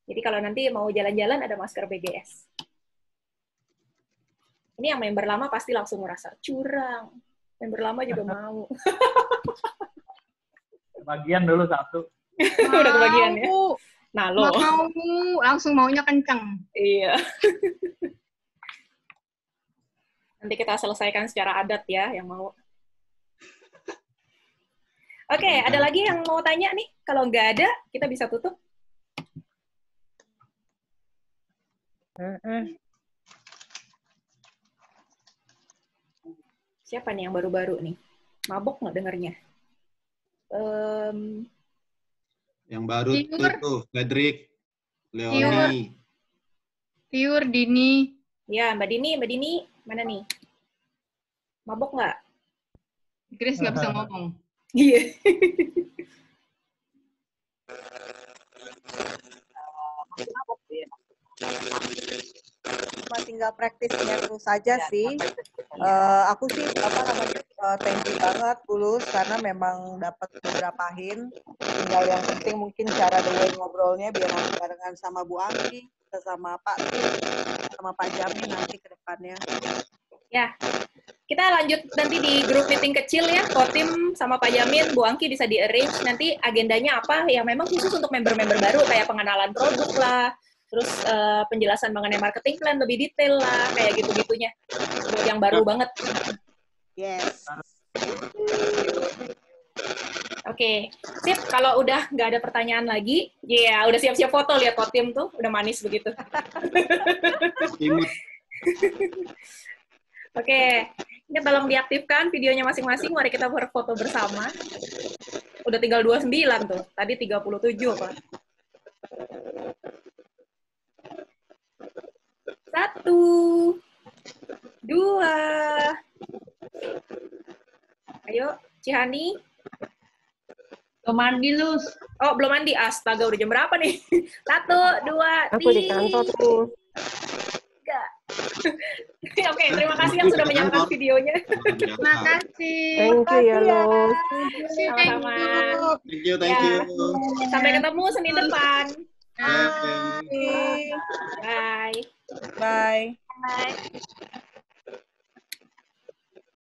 Jadi kalau nanti mau jalan-jalan ada masker BGS. Ini yang member lama pasti langsung merasa curang. Member lama juga mau. Kebagian dulu 1. Udah kebagian ya. Nah, lo. Mau, langsung maunya kenceng. Iya. Nanti kita selesaikan secara adat ya, yang mau. Oke, ada lagi yang mau tanya nih? Kalau nggak ada, kita bisa tutup. Siapa nih yang baru-baru nih? Mabok nggak dengernya? Yang baru tuh, Frederick, Leoni. Tiur, Dini. Ya, Mbak Dini, mana nih? Mabok nggak? Grace nggak bisa ngomong. Iya. Cuma tinggal praktisnya terus saja sih. Aku sih thank you banget Tulus karena memang dapat beberapa hint. Tinggal yang penting mungkin cara the way ngobrolnya biar nanti barengan sama Bu Angki, sama Pak sama Pak Jamin nanti ke depannya. Ya, kita lanjut nanti di grup meeting kecil ya, Kotim sama Pak Jamin, Bu Angki bisa di-arrange nanti agendanya apa yang memang khusus untuk member-member baru, kayak pengenalan produk lah, terus penjelasan mengenai marketing plan lebih detail lah, kayak gitu-gitunya. Buat yang baru banget. Yes. Oke, sip. Kalau udah nggak ada pertanyaan lagi, ya udah siap-siap foto, lihat Kotim tuh, udah manis begitu. Oke, ini tolong diaktifkan videonya masing-masing. Mari kita berfoto bersama. Udah tinggal 29 tuh. Tadi 37 Pak. 1, 2. Ayo, Cihani. Belum mandi, Lus. Oh, belum mandi. Astaga, udah jam berapa nih? 1, 2, 3. Aku di kantor tuh. Oke, terima kasih yang sudah menyaksikan videonya. Terima kasih. Thank you ya, Lus. Sama-sama. Thank you. Sampai ketemu Senin depan. Bye. Bye. Bye. Bye.